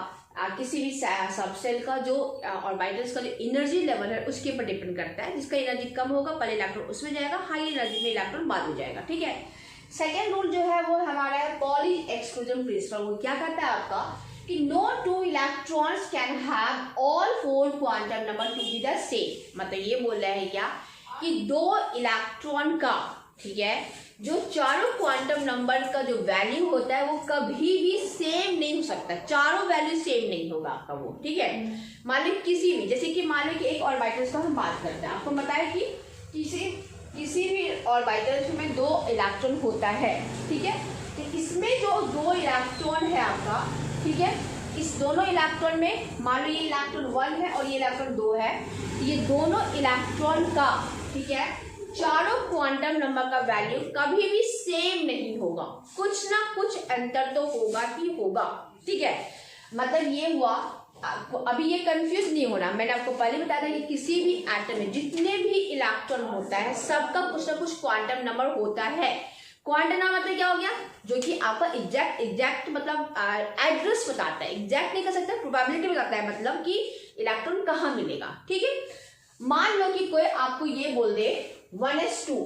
किसी भी सबसेल का जो ऑर्बिटल्स का जो एनर्जी लेवल है उसके ऊपर डिपेंड करता है। जिसका एनर्जी कम होगा पहले इलेक्ट्रॉन उसमें जाएगा, हाई एनर्जी में इलेक्ट्रॉन बाद में जाएगा। ठीक है, सेकेंड रूल जो है वो हमारा है पॉली एक्सक्लूजन प्रिंसिपल। वो क्या कहता है आपका कि no 2 electrons can have all 4 quantum number to be the same। मतलब ये बोल रहा है क्या कि 2 इलेक्ट्रॉन का, ठीक है, जो चारों क्वांटम नंबर का जो वैल्यू होता है वो कभी भी सेम नहीं हो सकता। चारों वैल्यू सेम नहीं होगा आपका वो। ठीक है, मान लो किसी भी, जैसे कि मान लो कि एक ऑर्बिटल्स का हम बात करते हैं, आपको बताया कि किसी भी ऑर्बिटल्स में 2 इलेक्ट्रॉन होता है। ठीक है, तो इसमें जो 2 इलेक्ट्रॉन है आपका, ठीक है, इस दोनों इलेक्ट्रॉन में मान लो ये इलेक्ट्रॉन 1 है और ये इलेक्ट्रॉन 2 है, ये दोनों इलेक्ट्रॉन का, ठीक है, चारों क्वांटम नंबर का वैल्यू कभी भी सेम नहीं होगा, कुछ ना कुछ अंतर तो होगा ही होगा। ठीक है, मतलब ये हुआ, अभी ये कंफ्यूज नहीं होना। मैंने आपको पहले बताया था कि किसी भी एटम में जितने भी इलेक्ट्रॉन होता है सबका कुछ ना कुछ क्वांटम नंबर होता है। क्वांटम नंबर मतलब क्या हो गया, जो कि आपका एग्जैक्ट मतलब एड्रेस बताता है, एग्जैक्ट नहीं कर सकता, प्रोबेबिलिटी बताता है, मतलब कि इलेक्ट्रॉन कहाँ मिलेगा। ठीक है, मान लो कि कोई आपको ये बोल दे 1s2,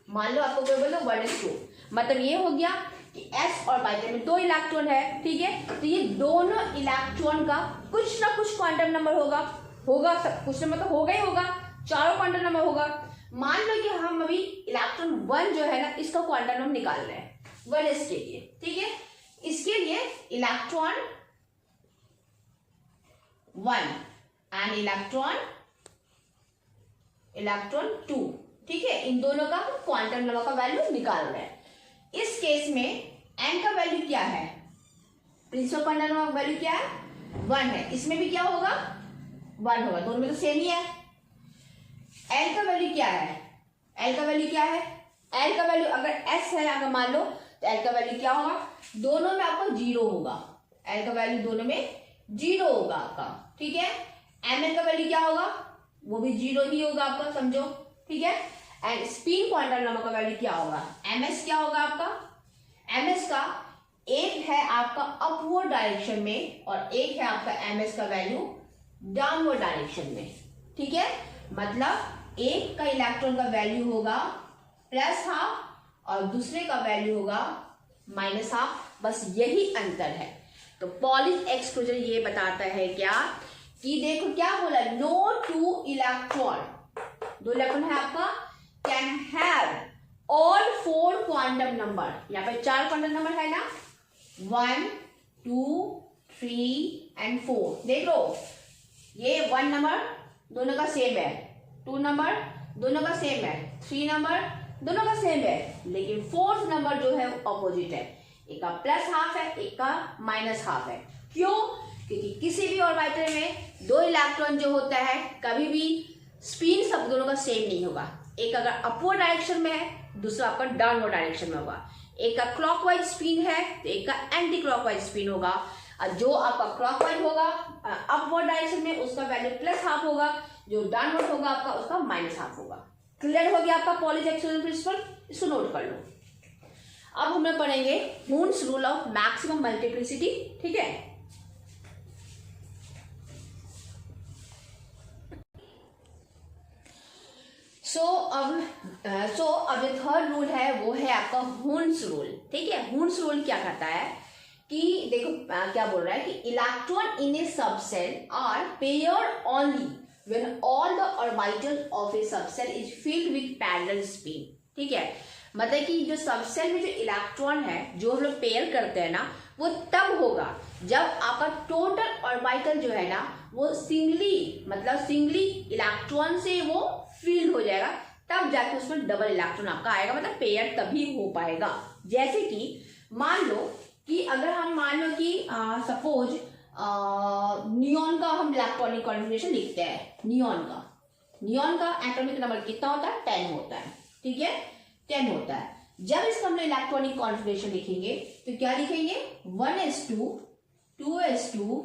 मान लो आपको कोई बोल दे 1s2, मतलब ये हो गया कि s ऑर्बिटल में 2 इलेक्ट्रॉन है। ठीक है, तो ये दोनों इलेक्ट्रॉन का कुछ ना कुछ क्वांटम नंबर होगा सब कुछ नंबर तो होगा ही होगा, चारों क्वांटम नंबर होगा। मान लो कि हम अभी इलेक्ट्रॉन 1 जो है ना, इसका क्वांटम नंबर निकाल रहे हैं 1s के लिए। ठीक है, इसके लिए इलेक्ट्रॉन 1 एंड इलेक्ट्रॉन 2, ठीक है, इन दोनों का क्वांटम नंबर का वैल्यू निकाल रहे हैं। इस केस में n का वैल्यू क्या है, प्रिंसिपल क्वांटम नंबर का वैल्यू क्या है, 1 है। इसमें भी क्या होगा 1 होगा, दोनों में तो सेम ही है। एल का वैल्यू क्या है, एल का वैल्यू क्या है, एल का वैल्यू अगर एस है अगर मान लो तो एल का वैल्यू क्या होगा, दोनों में आपका 0 होगा, एल का वैल्यू दोनों में 0 होगा आपका, ठीक है। एम एल का वैल्यू क्या होगा, वो भी 0 ही होगा आपका, समझो, ठीक है। एंड स्पिन क्वांटम नंबर का वैल्यू क्या होगा, एम एस क्या होगा आपका, एम एस का एक है आपका अपवर्ड डायरेक्शन में और एक है आपका एम एस का वैल्यू डाउनवर्ड डायरेक्शन में, ठीक है। मतलब एक का इलेक्ट्रॉन का वैल्यू होगा +½ और दूसरे का वैल्यू होगा -½ बस यही अंतर है। तो पॉलिश एक्सक्लूजन ये बताता है क्या कि देखो क्या बोला, नो 2 इलेक्ट्रॉन, 2 इलेक्ट्रॉन है आपका, can have all 4 quantum number, यहाँ पे 4 क्वांटम नंबर है ना, 1 2 3 एंड 4। देख लो ये 1 नंबर दोनों का सेम है, 2 नंबर दोनों का सेम है, 3 नंबर दोनों का सेम है, लेकिन 4th नंबर जो है अपोजिट है, एक का +½ है एक का -½ है। क्यों, क्योंकि किसी भी ऑर्बिटल में 2 इलेक्ट्रॉन जो होता है कभी भी स्पिन सब दोनों का सेम नहीं होगा, एक अगर अपवर्ड डायरेक्शन में है दूसरा आपका डाउनवर्ड डायरेक्शन में होगा, एक का क्लॉकवाइज स्पिन है तो एक का एंटी क्लॉकवाइज स्पिन होगा, और जो आपका क्लॉकवाइज होगा अपवर्ड डायरेक्शन में उसका वैल्यू +½ होगा, जो डाउनवर्ड होगा आपका उसका -½ होगा। क्लियर हो गया आपका पॉलिश एक्सक्लूजन प्रिंसिपल, इसको नोट कर लो। अब हम लोग पढ़ेंगे हून्स रूल ऑफ मैक्सिमम मल्टीप्लिसिटी, ठीक है। सो अब जो थर्ड रूल है वो है आपका हून्स रूल, ठीक है। हून्स रूल क्या कहता है कि देखो क्या बोल रहा है कि electron in a subshell are paired only when all the orbital of a subcell is filled with parallel spin, ठीक है। मतलब कि जो सबसेल में जो इलेक्ट्रॉन है जो हम लोग पेयर करते हैं ना वो तब होगा जब आपका टोटल ऑर्बिटल जो है ना वो सिंगली इलेक्ट्रॉन से वो फिल्ड हो जाएगा, तब जाके उसमें डबल इलेक्ट्रॉन आपका आएगा, मतलब पेयर तभी हो पाएगा। जैसे कि मान लो कि अगर हम मान लो कि सपोज नियॉन का हम इलेक्ट्रॉनिक कॉन्फिगरेशन लिखते हैं, नियॉन का एटॉमिक नंबर कितना होता है, 10 होता है, ठीक है, 10 होता है। जब इसका हम इलेक्ट्रॉनिक कॉन्फिगरेशन लिखेंगे तो क्या लिखेंगे, 1s2 2s2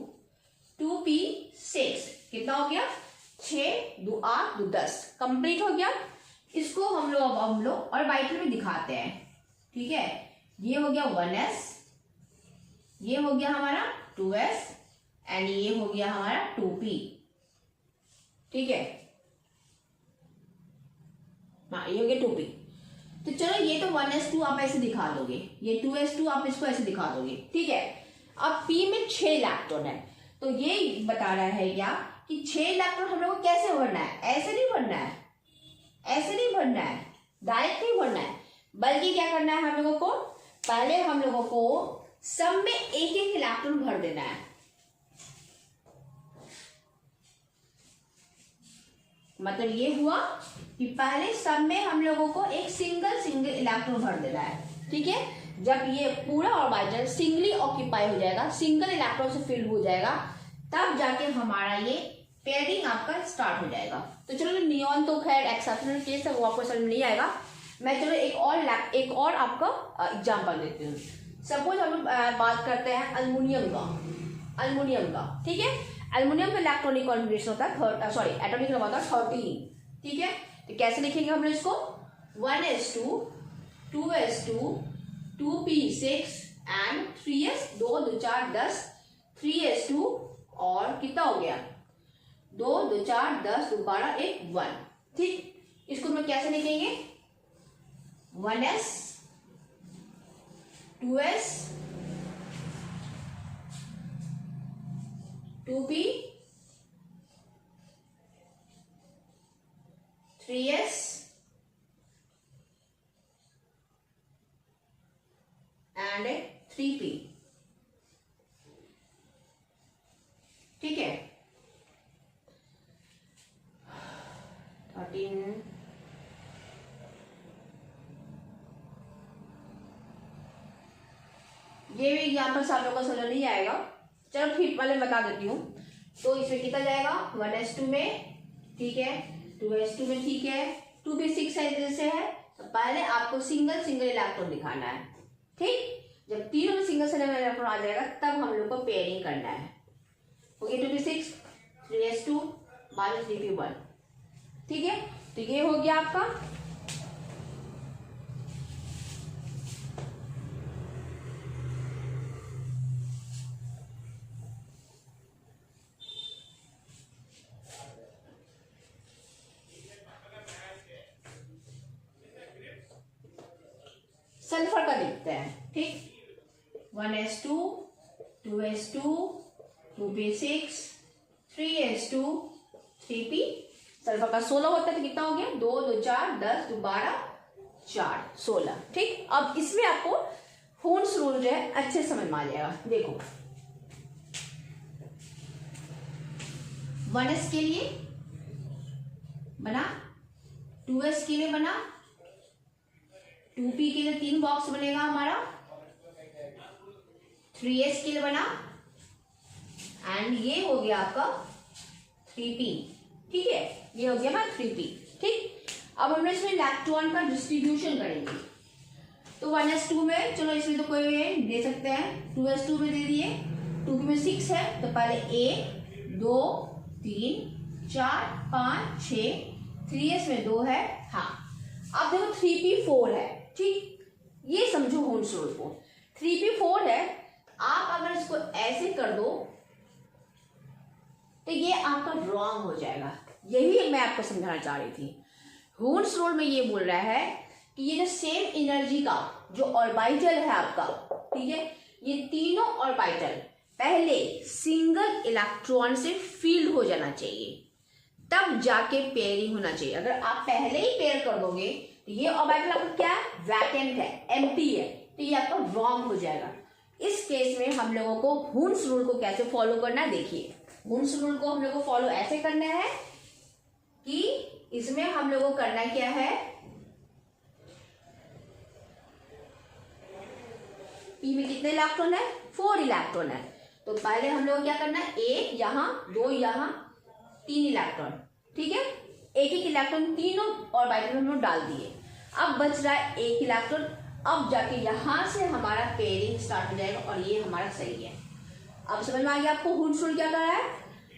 2p6, कितना हो गया, 6 2 8 2 10, कंप्लीट हो गया। इसको हम लोग ऑर्बिटल में दिखाते हैं, ठीक है। ये हो गया 1s, ये हो गया हमारा 2s एंड ये हो गया हमारा 2p, ठीक है, हाँ ये हो गया 2p। तो चलो ये तो 1s2 आप ऐसे दिखा दोगे, ये 2s2 आप इसको ऐसे दिखा दोगे, ठीक है। अब p में 6 इलेक्ट्रॉन है, तो ये बता रहा है क्या कि 6 इलेक्ट्रॉन हम लोग को कैसे भरना है, ऐसे नहीं भरना है, ऐसे नहीं भरना है, डायरेक्ट नहीं भरना है, बल्कि क्या करना है हम लोगों को, पहले हम लोगों को सब में एक एक इलेक्ट्रॉन भर देना है। मतलब ये हुआ कि पहले सब में हम लोगों को एक सिंगल इलेक्ट्रॉन भर देना है, ठीक है। जब ये पूरा ऑर्बिटल सिंगली ऑक्यूपाई हो जाएगा, सिंगल इलेक्ट्रॉन से फिल हो जाएगा, तब जाके हमारा ये पेयरिंग आपका स्टार्ट हो जाएगा। तो चलो नियॉन तो खैर एक्सेप्शनल केस है, वो आपको समझ में नहीं आएगा। मैं चलो एक और आपका एग्जाम्पल देती हूँ। सपोज हम बात करते हैं अल्युमिनियम का, ठीक है। एल्युमिनियम का इलेक्ट्रॉनिक कॉन्फिगरेशन होता है एटॉमिक नंबर होता है 13, ठीक है। तो कैसे लिखेंगे हम लोग इसको, 1s2 2s2 2p6 and 3s, 2 2 4 10, 3s2 और कितना हो गया, 2 2 4 10 2 12 1 1, ठीक। इसको हम कैसे लिखेंगे, 1s 2s 2p 3s and 3p, ठीक है। 13 ये भी एग्जाम्पल आप लोगों को समझ नहीं आएगा, चलो फिर पहले बता देती हूँ। तो इसमें कितना जाएगा 1s2 में, ठीक है, 2s2 में, ठीक है, 2p6 जैसे है। तो पहले आपको सिंगल सिंगल इलेक्ट्रॉन दिखाना है, ठीक। जब तीनों में सिंगल सिंगल इलेक्ट्रॉन आ जाएगा तब हम लोग को पेयरिंग करना है। ओके, 2p6 3s2 3p1, ठीक है। तो ये हो गया आपका सल्फर का देखते हैं, ठीक। 1s2 2s2 2p6 3s2 3p, sulphur का 16 होता है तो कितना हो गया 2 2 4 10 2 12 4 16, ठीक। अब इसमें आपको हून्स रूल जो है अच्छे समझ में आ जाएगा। देखो 1s के लिए बना, 2s के लिए बना, 2p के लिए 3 बॉक्स बनेगा हमारा, 3s के लिए बना, एंड ये हो गया आपका 3p, ठीक है, ये हो गया हमारा 3p, ठीक। अब हम इसमें इलेक्ट्रॉन का डिस्ट्रीब्यूशन करेंगे। तो 1s2 में चलो इसमें तो कोई दे सकते हैं, 2s2 में दे दिए, 2p में 6 है तो पहले 1 2 3 4 5 6, 3s में 2 है, हाँ। अब देखो 3p4 है, ठीक। ये समझो हून्स रूल को, 3p4 है, आप अगर इसको ऐसे कर दो तो ये आपका रॉन्ग हो जाएगा। यही मैं आपको समझाना चाह रही थी। हून्स रूल में ये बोल रहा है कि ये जो सेम एनर्जी का जो ऑर्बिटल है आपका, ठीक है, ये तीनों ऑर्बिटल पहले सिंगल इलेक्ट्रॉन से फील्ड हो जाना चाहिए, तब जाके पेयरिंग होना चाहिए। अगर आप पहले ही पेयर कर दोगे तो ये ऑर्बिटल आपका क्या है, वैकेंट है, एम्प्टी है, तो ये आपका रॉन्ग हो जाएगा। इस केस में हम लोगों को हून्स रूल को कैसे फॉलो करना है, देखिए हून्स रूल को हम लोगों को फॉलो ऐसे करना है कि इसमें हम लोगों को करना क्या है, पी में कितने इलेक्ट्रॉन है, 4 इलेक्ट्रॉन है, तो पहले हम लोग क्या करना है, 1 यहाँ 2 यहाँ 3 इलेक्ट्रॉन, ठीक है, एक एक इलेक्ट्रॉन तीनों ऑर्बिटल में हम लोग डाल दिए। अब बच रहा है 1 इलेक्ट्रॉन, अब जाके यहां से हमारा पेयरिंग स्टार्ट हो जाएगा और ये हमारा सही है। अब समझ में आ गया आपको हून्स रूल क्या कह रहा है।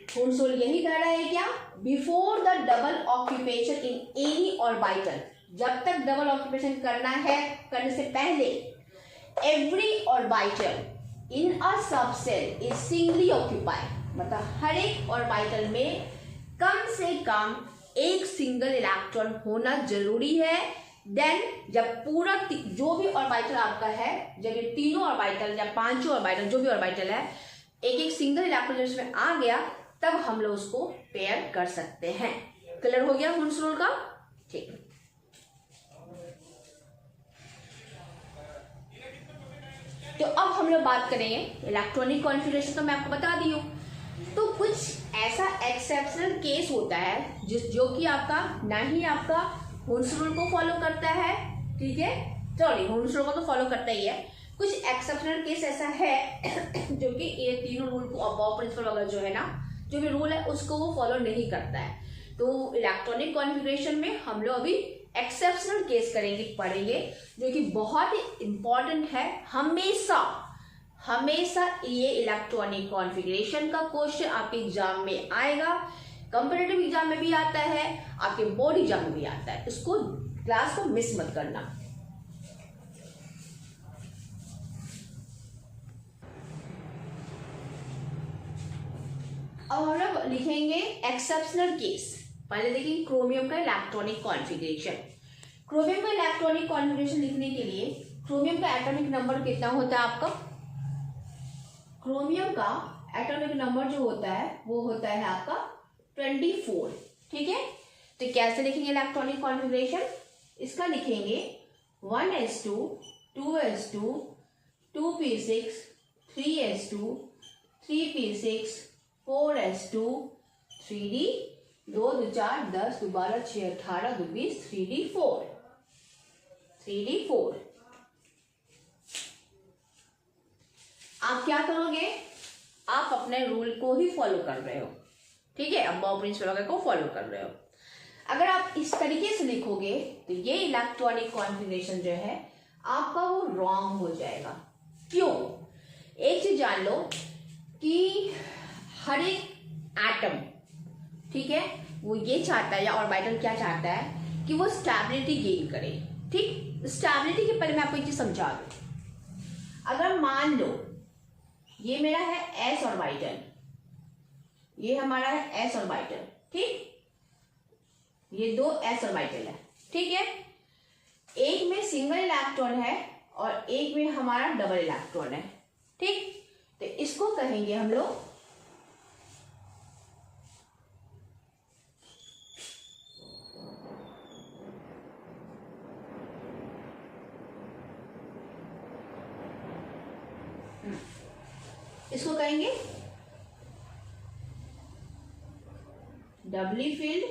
हून्स रूल यही कह रहा है क्या, before the double occupation in any orbital, जब तक डबल ऑक्यूपेशन करना है, करने से पहले every orbital in a subshell is singly occupied, मतलब हर एक ऑर्बिटल में कम से कम एक सिंगल इलेक्ट्रॉन होना जरूरी है। देन जब पूरा जो भी ऑर्बिटल आपका है, जब ये तीनों ऑर्बिटल या पांचों ऑर्बिटल जो भी ऑर्बिटल है एक एक सिंगल इलेक्ट्रॉन इसमें आ गया, तब हम लोग उसको पेयर कर सकते हैं। क्लियर हो गया हून्स रूल का, ठीक। तो अब हम लोग बात करेंगे इलेक्ट्रॉनिक कॉन्फ़िगरेशन, तो मैं आपको बता दी हूँ। तो कुछ ऐसा एक्सेप्शनल केस होता है जो कि आपका ना ही आपका हून्स रूल को फॉलो करता है, ठीक है, चलिए हून्स रूल को तो फॉलो करता ही है। कुछ एक्सेप्शनल केस ऐसा है जो कि ये तीनों रूल को, अबव प्रिंसिपल वगैरह जो है ना, जो भी रूल है उसको वो फॉलो नहीं करता है। तो इलेक्ट्रॉनिक कॉन्फ़िगरेशन में हम लोग अभी एक्सेप्शनल केस पढ़ेंगे जो कि बहुत ही इंपॉर्टेंट है। हमेशा हमेशा ये इलेक्ट्रॉनिक कॉन्फ़िगरेशन का क्वेश्चन आपके एग्जाम में आएगा, कंपैरेटिव एग्जाम में भी आता है, आपके बोर्ड एग्जाम में भी आता है। इसको क्लास को मिस मत करना। अब हम लोग लिखेंगे एक्सेप्शनल केस। पहले देखिए क्रोमियम का इलेक्ट्रॉनिक कॉन्फ़िगरेशन। क्रोमियम का इलेक्ट्रॉनिक कॉन्फ़िगरेशन लिखने के लिए क्रोमियम का एटॉमिक नंबर कितना होता है आपका, क्रोमियम का एटॉमिक नंबर जो होता है वो होता है आपका 24, ठीक है। तो कैसे लिखेंगे इलेक्ट्रॉनिक कॉन्फ़िगरेशन, इसका लिखेंगे 1s2 2s2 2p6 3s2 3p6 4s2 3d 2 2 4 10 2 12 6 18 2 20 3d4 आप क्या करोगे, आप अपने रूल को ही फॉलो कर रहे हो, ठीक है, अबाव प्रिंसिपल वगैरह को फॉलो कर रहे हो। अगर आप इस तरीके से लिखोगे तो ये इलेक्ट्रॉनिक कॉन्फ़िगरेशन जो है आपका वो रॉन्ग हो जाएगा। क्यों? एक चीज जान लो कि हर एक एटम, ठीक है, वो ये चाहता है, या ऑर्बिटल क्या चाहता है कि वो स्टेबिलिटी गेन करे। ठीक, स्टेबिलिटी के पहले मैं आपको एक चीज समझा दूं। अगर मान लो ये मेरा है एस ऑर्बिटल, ये हमारा है एस ऑर्बिटल, ठीक, ये दो एस ऑर्बिटल है, ठीक है, एक में सिंगल इलेक्ट्रॉन है और एक में हमारा डबल इलेक्ट्रॉन है, ठीक। तो इसको कहेंगे हम लोग इसको कहेंगे डबली फील्ड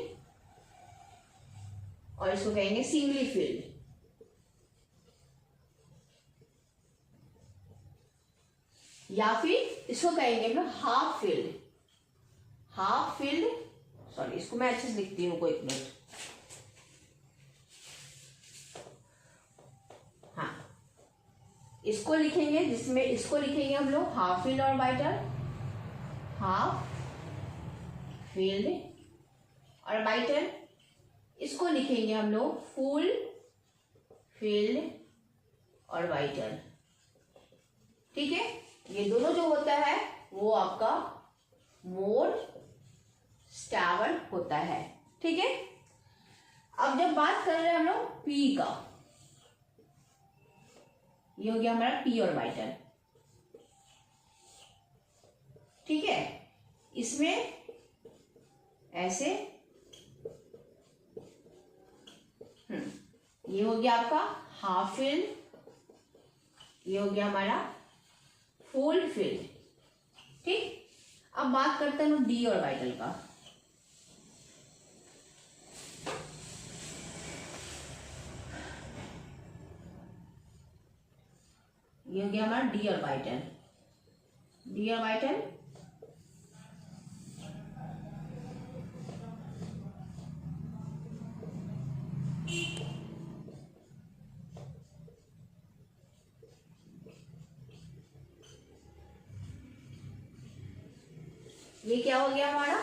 और इसको कहेंगे सिंगली फील्ड। या फिर इसको कहेंगे हम half field, half field, sorry इसको मैं अच्छे से लिखती हूँ, कोई एक मिनट। हाँ, इसको लिखेंगे, जिसमें इसको लिखेंगे हम लोग half filled orbital, half filled orbital. इसको लिखेंगे हम लोग फुल फील्ड ऑर्बिटल, ठीक है। ये दोनों जो होता है वो आपका मोर स्टेबल होता है, ठीक है। अब जब बात कर रहे हैं हम लोग पी का, ये हो गया हमारा पी ऑर्बिटल, ठीक है। इसमें ऐसे ये हो गया आपका हाफ फील्ड, ये हो गया हमारा फुल फील्ड, ठीक। अब बात करते हैं हम डी ऑर्बिटल का। ये हो गया हमारा डी ऑर्बिटल, डी ऑर्बिटल ये क्या हो गया हमारा,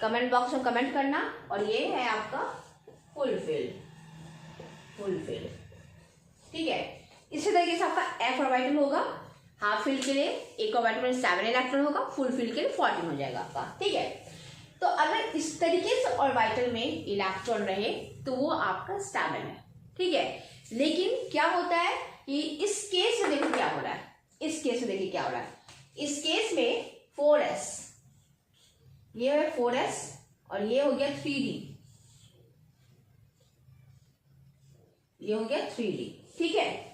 कमेंट बॉक्स में कमेंट करना। और ये है आपका फुल फील्ड, फुल फील्ड, ठीक है। इसी तरीके से आपका एफ ऑर्बिटल होगा, हाफ फील्ड के लिए एक ऑर्बिटल में 7 इलेक्ट्रॉन होगा, फुल फील्ड के लिए 14 हो जाएगा आपका, ठीक है। तो अगर इस तरीके से ऑर्बिटल में इलेक्ट्रॉन रहे तो वो आपका स्टेबल है, ठीक है। लेकिन क्या होता है कि इस केस में देखो क्या हो रहा है, इस केस में देखिए क्या हो रहा है। इस केस में 4s, ये है 4s और ये हो गया 3d, ये हो गया 3d, ठीक है।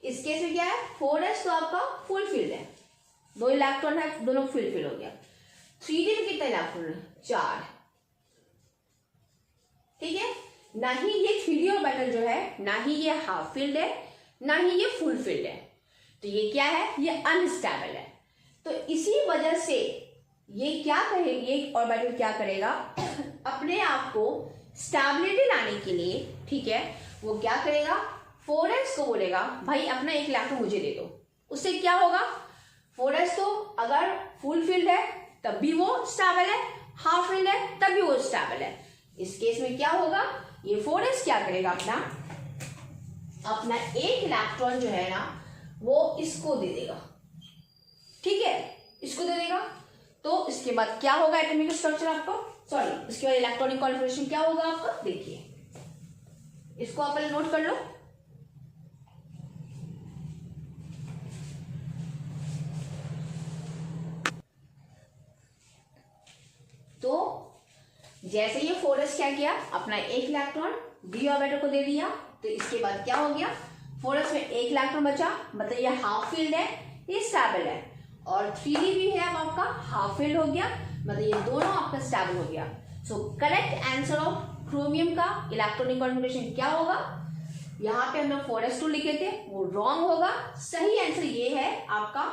इस केस में क्या है, 4s तो आपका फुल फील्ड है, 2 इलेक्ट्रॉन है, दोनों फुल फील्ड हो गया। 3d में कितना इलेक्ट्रॉन है, 4, ठीक है। ना ही ये 3d ऑर्बिटल जो है, ना ही ये हाफ फील्ड है, ना ही ये फुल फील्ड है, तो ये क्या है, ये अनस्टेबल है। तो इसी वजह से ये क्या कहे, ये ऑर्बिटल क्या करेगा अपने आप को स्टेबिलिटी लाने के लिए, ठीक है, वो क्या करेगा, 4s को बोलेगा भाई अपना एक इलेक्ट्रॉन मुझे दे दो। उससे क्या होगा, 4s तो अगर फुल फील्ड है तब भी वो स्टेबल है, हाफ फील्ड है तब भी वो स्टेबल है। इस केस में क्या होगा, ये 4s क्या करेगा, अपना एक इलेक्ट्रॉन जो है ना वो इसको दे देगा, ठीक है, इसको दे देगा। तो इसके बाद क्या होगा एटॉमिक स्ट्रक्चर आपका, सॉरी इसके बाद इलेक्ट्रॉनिक कॉन्फ़िगरेशन क्या होगा आपका, देखिए इसको आप नोट कर लो। तो जैसे ये 4s क्या किया, अपना एक इलेक्ट्रॉन डी ऑर्बिटल को दे दिया, तो इसके बाद क्या हो गया, 4s में एक इलेक्ट्रॉन बचा, मतलब ये हाफ फील्ड है, ये स्टेबल है, और 3d भी है अब आपका हाफ फील्ड हो गया, मतलब ये दोनों आपका स्टेबल हो गया। So correct answer of chromium का इलेक्ट्रॉनिक कॉन्फ़िगरेशन क्या होगा, यहाँ पे हम लोग 4s2 लिखे थे, वो रॉन्ग होगा। सही आंसर ये है आपका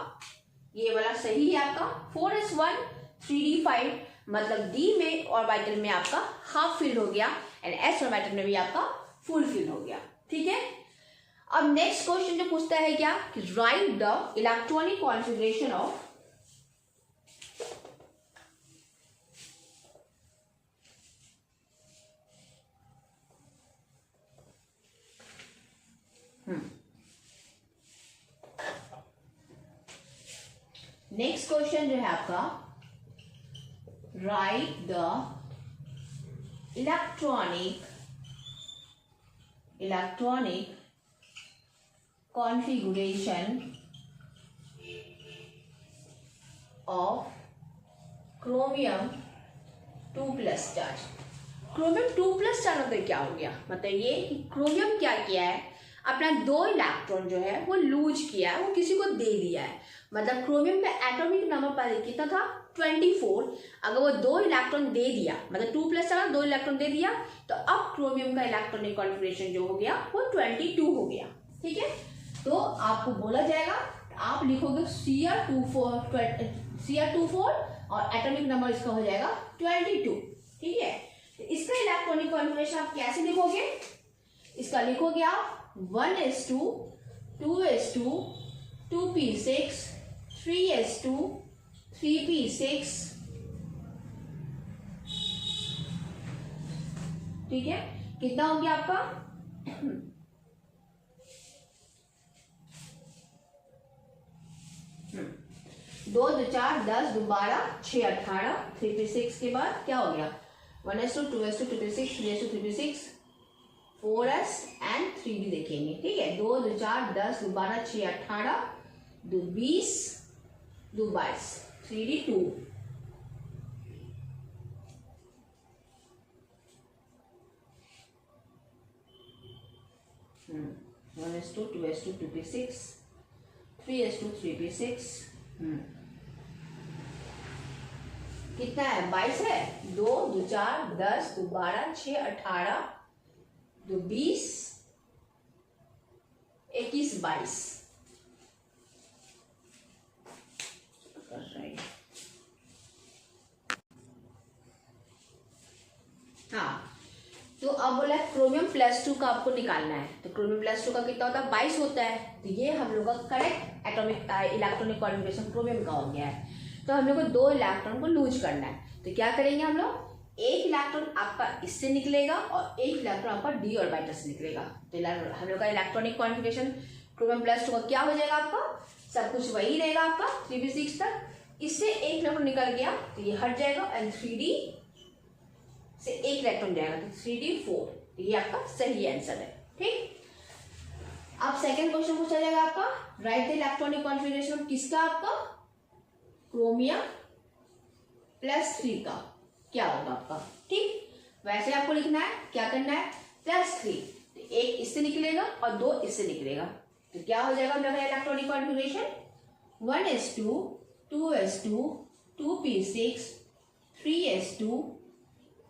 ये वाला सही है आपका। 4s1 3d5 मतलब d में ऑर्बिटल में आपका हाफ फिल हो गया एंड s ऑर्बिटल में भी आपका फुल फिल हो गया। ठीक है, अब नेक्स्ट क्वेश्चन जो पूछता है क्या कि right the electronic configuration of next question जो है आपका right the electronic configuration of chromium 2+ charge. Chromium 2+ charge मतलब क्या हो गया, मतलब ये कि क्रोमियम क्या किया है, अपना 2 इलेक्ट्रॉन जो है वो लूज किया है, वो किसी को दे दिया है। मतलब क्रोमियम का एटॉमिक नंबर पहले कितना था 24, अगर वो 2 इलेक्ट्रॉन दे दिया मतलब 2+ चार्ज 2 इलेक्ट्रॉन दे दिया तो अब क्रोमियम का इलेक्ट्रॉनिक कॉन्फ़िगरेशन जो हो गया वो 22 हो गया। ठीक है, तो आपको बोला जाएगा, आप लिखोगे Cr24 और एटॉमिक नंबर इसका हो जाएगा 22। ठीक है, तो इसका इलेक्ट्रॉनिक कॉन्फ़िगरेशन आप कैसे लिखोगे, इसका लिखोगे आप 1s2 2s2 2p6 3s2 3p6। ठीक है, कितना हो गया आपका 2 2 4 10 2 12 6 18 3p6 के बाद क्या हो गया 1s2 2s2 2p6 3s2 3p6 4s and 3 भी देखेंगे। ठीक है, 2 2 4 10 2 12 6 18 2 20 2 22 3d 2। One S to 2s2 2p6 3s2 3p6 कितना है 22 है। 2 2 4 10 2 12 6 18 2 20 21 22। हाँ, तो अब बोला क्रोमियम +2 का आपको निकालना है, तो क्रोमियम +2 का कितना होता है 22 होता है, तो ये हम लोग का correct atomic electronic configuration chromium का हो गया है। तो हम लोग को 2 इलेक्ट्रॉन को लूज करना है, तो क्या करेंगे हम लोग, एक इलेक्ट्रॉन आपका इससे निकलेगा और एक इलेक्ट्रॉन आपका d ऑर्बिटल से निकलेगा। तो हम लोग का इलेक्ट्रॉनिक कॉन्फ़िगरेशन क्रोमियम +2 का क्या हो जाएगा, आपका सब कुछ वही रहेगा आपका 3p6 तक। इससे एक इलेक्ट्रॉन निकल गया तो ये हट जाएगा एंड 3d से एक इलेक्ट्रॉन जाएगा तो 3d4। ये आपका सही आंसर है। ठीक, अब सेकंड क्वेश्चन पूछा जाएगा आपका राइट द इलेक्ट्रॉनिक कॉन्फ़िगरेशन किसका, आपका क्रोमियम +3 का क्या होगा आपका। ठीक, वैसे आपको लिखना है, क्या करना है +3, तो एक इससे निकलेगा और 2 इससे निकलेगा, तो क्या हो जाएगा हम लोग electronic configuration 1s2 2s2 2p6 3s2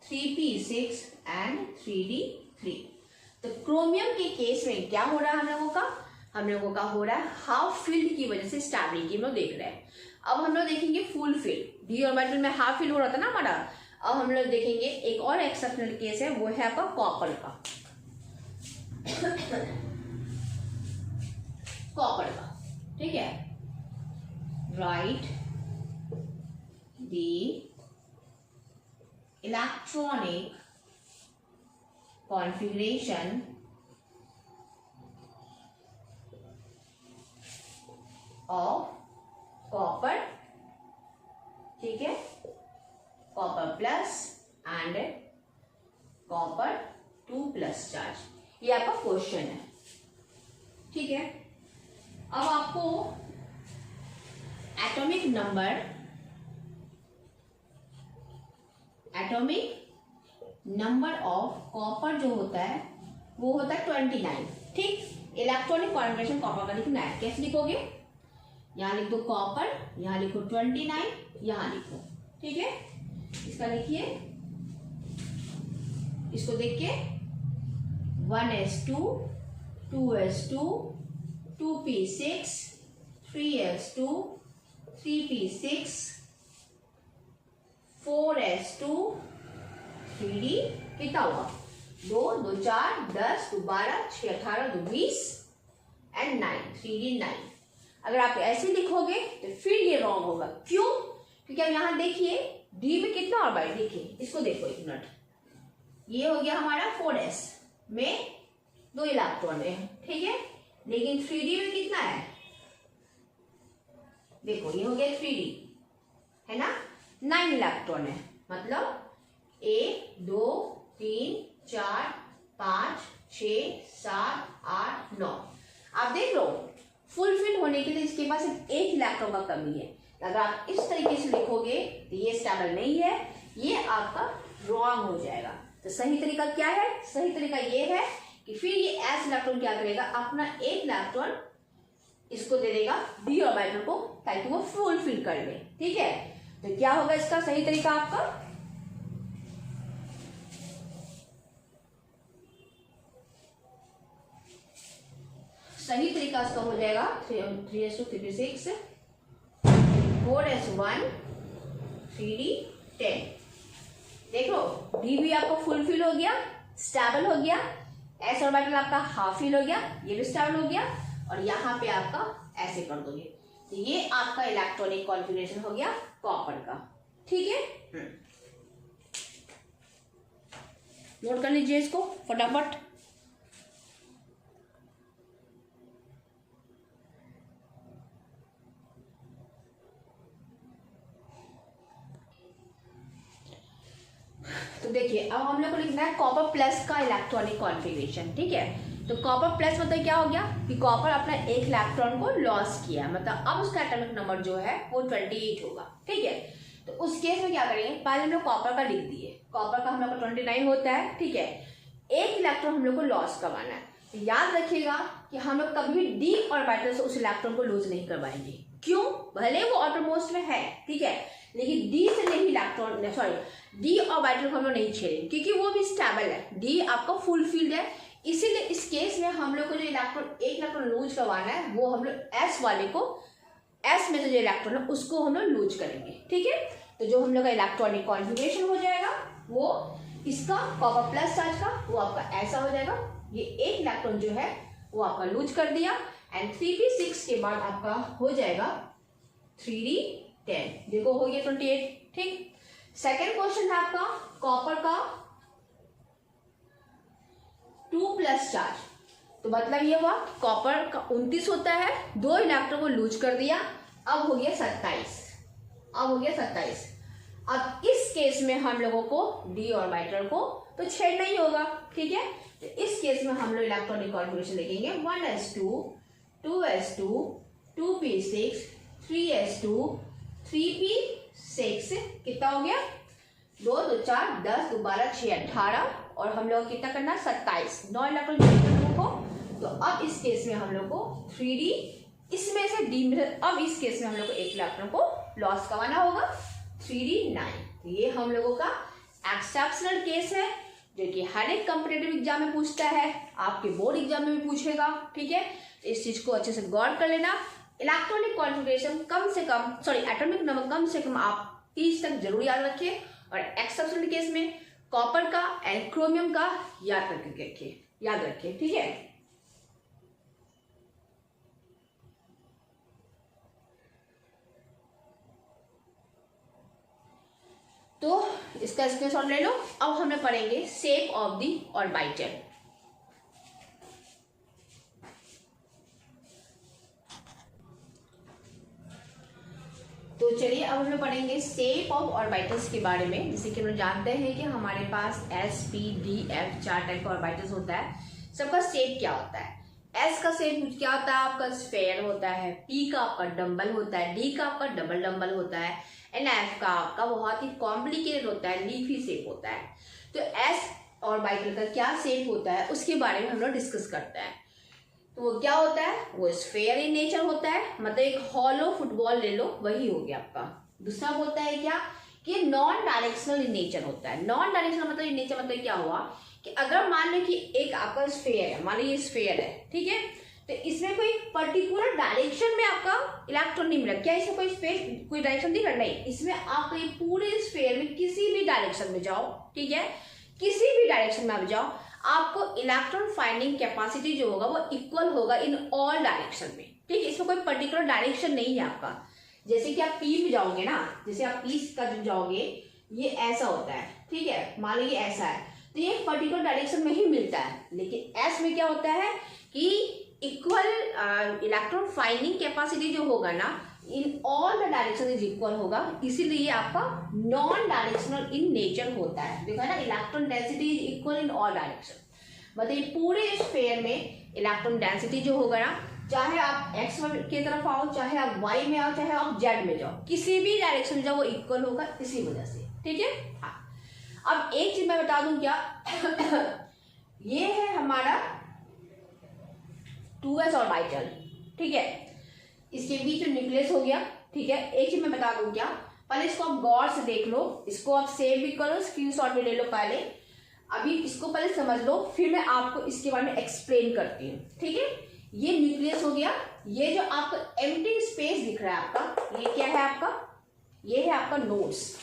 3p6 and 3d3। तो क्रोमियम के केस में क्या हो रहा है हम लोगों का हो रहा है हाफ फिल्ड की वजह से स्टैबिलिटी हम लोग देख रहे हैं। अब हम लोग देखेंगे फुल फिल्ड, d ऑर्बिटल में हाफ फिल हो रहा था ना हमारा। अब हम लोग देखेंगे एक और एक्सेप्शनल केस है, वो है आपका कॉपर का कॉपर का। ठीक है, right the electronic configuration of copper. ठीक है, copper plus and copper 2+ charge, ये आपका क्वेश्चन है। ठीक है, अब आपको एटॉमिक नंबर ऑफ कॉपर जो होता है वो होता है 29। ठीक, इलेक्ट्रॉनिक कॉन्फ़िगरेशन कॉपर का लिखना है, कैसे लिखोगे, यहाँ लिख दो कॉपर, यहाँ लिखो 29, यहाँ लिखो। ठीक है, इसका लिखिए, इसको देख के 1s2 2s2 2p6 3s2 3p6 4s2 3d कितना हुआ 2 2 4 10 2 12 6 18 2 20 एंड 9 3d 9। अगर आप ऐसे लिखोगे तो फिर ये रॉन्ग होगा। क्यों? क्योंकि अब यहां देखिए डी में कितना ऑर्बिट, देखिए इसको देखो एक मिनट, ये हो गया हमारा 4s में 2 इलेक्ट्रॉन है, ठीक है, लेकिन 3d में कितना है, देखो ये हो गया 3d है ना, 9 इलेक्ट्रॉन है, मतलब 1 2 3 4 5 6 7 8 9। आप देख लो फुलफिल होने के लिए इसके पास सिर्फ 1 इलेक्ट्रॉन का कमी है। अगर आप इस तरीके से लिखोगे तो ये स्टेबल नहीं है, ये आपका रॉन्ग हो जाएगा। तो सही तरीका क्या है? सही तरीका ये है कि फिर ये एस इलेक्ट्रॉन क्या करेगा, अपना 1 इलेक्ट्रॉन इसको दे देगा डी ऑर्बिटल को ताकि वो फुलफिल कर ले, ठीक है। तो क्या होगा इसका सही तरीका आपका, सही तरीका इसका हो जाएगा 3s2 3p6 4s1 3d 10। देखो डी भी आपका फुलफिल हो गया, स्टेबल हो गया, एस ऑर्बिटल आपका हाफ फिल हो गया, ये भी स्टेबल हो गया, और यहाँ पे आपका ऐसे कर दोगे तो ये आपका इलेक्ट्रॉनिक कॉन्फ़िगरेशन हो गया कॉपर का, ठीक है। नोट कर लीजिए इसको फटाफट। तो देखिए अब हम लोग को लिखना है कॉपर प्लस का इलेक्ट्रॉनिक कॉन्फ़िगरेशन, ठीक है। तो कॉपर प्लस मतलब क्या हो गया कि कॉपर अपना 1 इलेक्ट्रॉन को लॉस किया, मतलब अब उसका एटॉमिक नंबर जो है वो 28 होगा, ठीक है। तो उस केस में क्या करेंगे, पहले हम लोग कॉपर का लिख दिए, कॉपर का हम लोग को 29 होता है, ठीक है। 1 इलेक्ट्रॉन हम लोग को लॉस करवाना है। तो याद रखिएगा कि हम लोग कभी भी डी ऑर्बिटल से उस इलेक्ट्रॉन को लूज नहीं करवाएंगे। क्यों? भले वो ऑटोमोस्ट में है, ठीक है, लेकिन डी से नहीं इलेक्ट्रॉन, सॉरी डी ऑर्बिटल को हम लोग नहीं छेड़ेंगे क्योंकि वो भी स्टेबल है, डी आपका फुलफिल्ड है। इसीलिए इस केस में हम लोग को जो इलेक्ट्रॉन 1 इलेक्ट्रॉन लूज करवाना है वो हम लोग एस वाले को, एस में से जो इलेक्ट्रॉन है उसको हम लोग लूज करेंगे, ठीक है। तो जो हम लोग का इलेक्ट्रॉनिक कॉन्फ़िगरेशन हो जाएगा वो इसका कॉपर प्लस चार्ज का वो आपका ऐसा हो जाएगा, ये 1 इलेक्ट्रॉन जो है वो आपका लूज कर दिया, एंड 3p6 के बाद आपका हो जाएगा 3d 10, देखो हो गया 28, ठीक। सेकेंड क्वेश्चन है आपका कॉपर का 2 प्लस चार्ज। तो मतलब ये हुआ कॉपर का 29 होता है, 2 इलेक्ट्रॉन को लूज कर दिया, अब हो गया 27, अब हो गया 27। अब इस केस में हम लोगों को डी ऑर्बिटल को तो छेड़ना ही होगा, ठीक है। तो इस केस में हम लोग इलेक्ट्रॉनिक कॉन्फ़िगरेशन लिखेंगे 1s2 2s2 2p6 3s2 3p6 कितना हो गया 2 2 4 10 2 12 6 18, और हम लोग कितना करना 27, 9 इलेक्ट्रॉन हम लोग को। तो अब इस केस में हम लोग को 3d इसमें से डी में, अब इस केस में हम लोग को 1 इलेक्ट्रॉन को लॉस करवाना होगा 3d 9। तो ये हम लोगों का एक्सेप्शनल केस है जो कि हर एक कॉम्पिटिटिव एग्जाम में पूछता है, आपके बोर्ड एग्जाम में भी पूछेगा, ठीक है। तो इस चीज को अच्छे से गौर कर लेना। इलेक्ट्रॉनिक कॉन्फ़िगरेशन कम से कम, सॉरी एटॉमिक नंबर कम से कम आप 30 तक जरूर याद रखिए, और एक्सेप्शनल केस में कॉपर का एंड क्रोमियम का याद रखिए, ठीक है। तो इसका स्क्रीनशॉट ले लो। अब हम लोग पढ़ेंगे शेप ऑफ द ऑर्बिटल। तो चलिए अब हम लोग पढ़ेंगे शेप ऑफ ऑर्बिटल्स के बारे में। जैसे कि हम लोग जानते हैं कि हमारे पास S P D F 4 type का ऑर्बिटल्स होता है। सबका शेप क्या होता है? एस का शेप क्या होता है आपका स्फेयर होता है, पी का आपका डंबल होता है, डी का आपका डबल डंबल होता है, एंड एफ का आपका बहुत ही कॉम्प्लिकेटेड होता है, लीफी शेप होता है। तो एस ऑर्बिटल का क्या शेप होता है उसके बारे में हम लोग डिस्कस करते हैं। तो वो क्या होता है, वो स्फेयर इन नेचर होता है, मतलब एक हॉलो फुटबॉल ले लो वही हो गया आपका। दूसरा होता है क्या कि नॉन डायरेक्शनल इन नेचर होता है। नॉन डायरेक्शनल मतलब इन नेचर मतलब क्या हुआ कि अगर मान लो कि एक आपका स्फेयर है, मान लो ये स्फेयर है, ठीक है, तो इसमें कोई पर्टिकुलर डायरेक्शन में आपका इलेक्ट्रॉन नहीं मिला। क्या इसमें कोई स्पेस कोई डायरेक्शन दिख रहा? नहीं, इसमें आप ये पूरे स्फीयर में किसी भी डायरेक्शन में जाओ, ठीक है, किसी भी डायरेक्शन में आप जाओ, आपको इलेक्ट्रॉन फाइंडिंग कैपेसिटी जो होगा वो इक्वल होगा इन ऑल डायरेक्शन में, ठीक है। इसमें कोई पर्टिकुलर डायरेक्शन नहीं है आपका। जैसे कि आप पी में जाओगे ना, जैसे आप पी का जो जाओगे ये ऐसा होता है, ठीक है, मान लीजिए ऐसा है, तो ये पर्टिकुलर डायरेक्शन में ही मिलता है। लेकिन एस में क्या होता है कि इक्वल इलेक्ट्रॉन फाइंडिंग कैपेसिटी जो होगा ना in all the direction is equal होगा, इसीलिए आपका नॉन डायरेक्शनल इन नेचर होता है। देखो ना, electron density is equal in all direction, मतलब पूरे स्फीयर में इलेक्ट्रॉन डेंसिटी जो होगा ना, चाहे आप एक्स की तरफ आओ, चाहे आप वाई में आओ, चाहे आप जेड में जाओ, किसी भी डायरेक्शन में जाओ वो इक्वल होगा इसी वजह से, ठीक है। हाँ, अब एक चीज मैं बता दूं क्या ये है हमारा 2s ऑर्बिटल, ठीक है, इसके बीच में न्यूक्लियस हो गया, ठीक है। एक चीज मैं बता दूं क्या, पहले इसको आप गौर से देख लो, इसको आप सेव भी करो, स्क्रीनशॉट भी ले लो पहले, अभी इसको पहले समझ लो, फिर मैं आपको इसके बारे में एक्सप्लेन करती हूँ, ठीक है। ये न्यूक्लियस हो गया, ये जो आपको एम्प्टी स्पेस दिख रहा है आपका, ये क्या है आपका, ये है आपका नोड्स।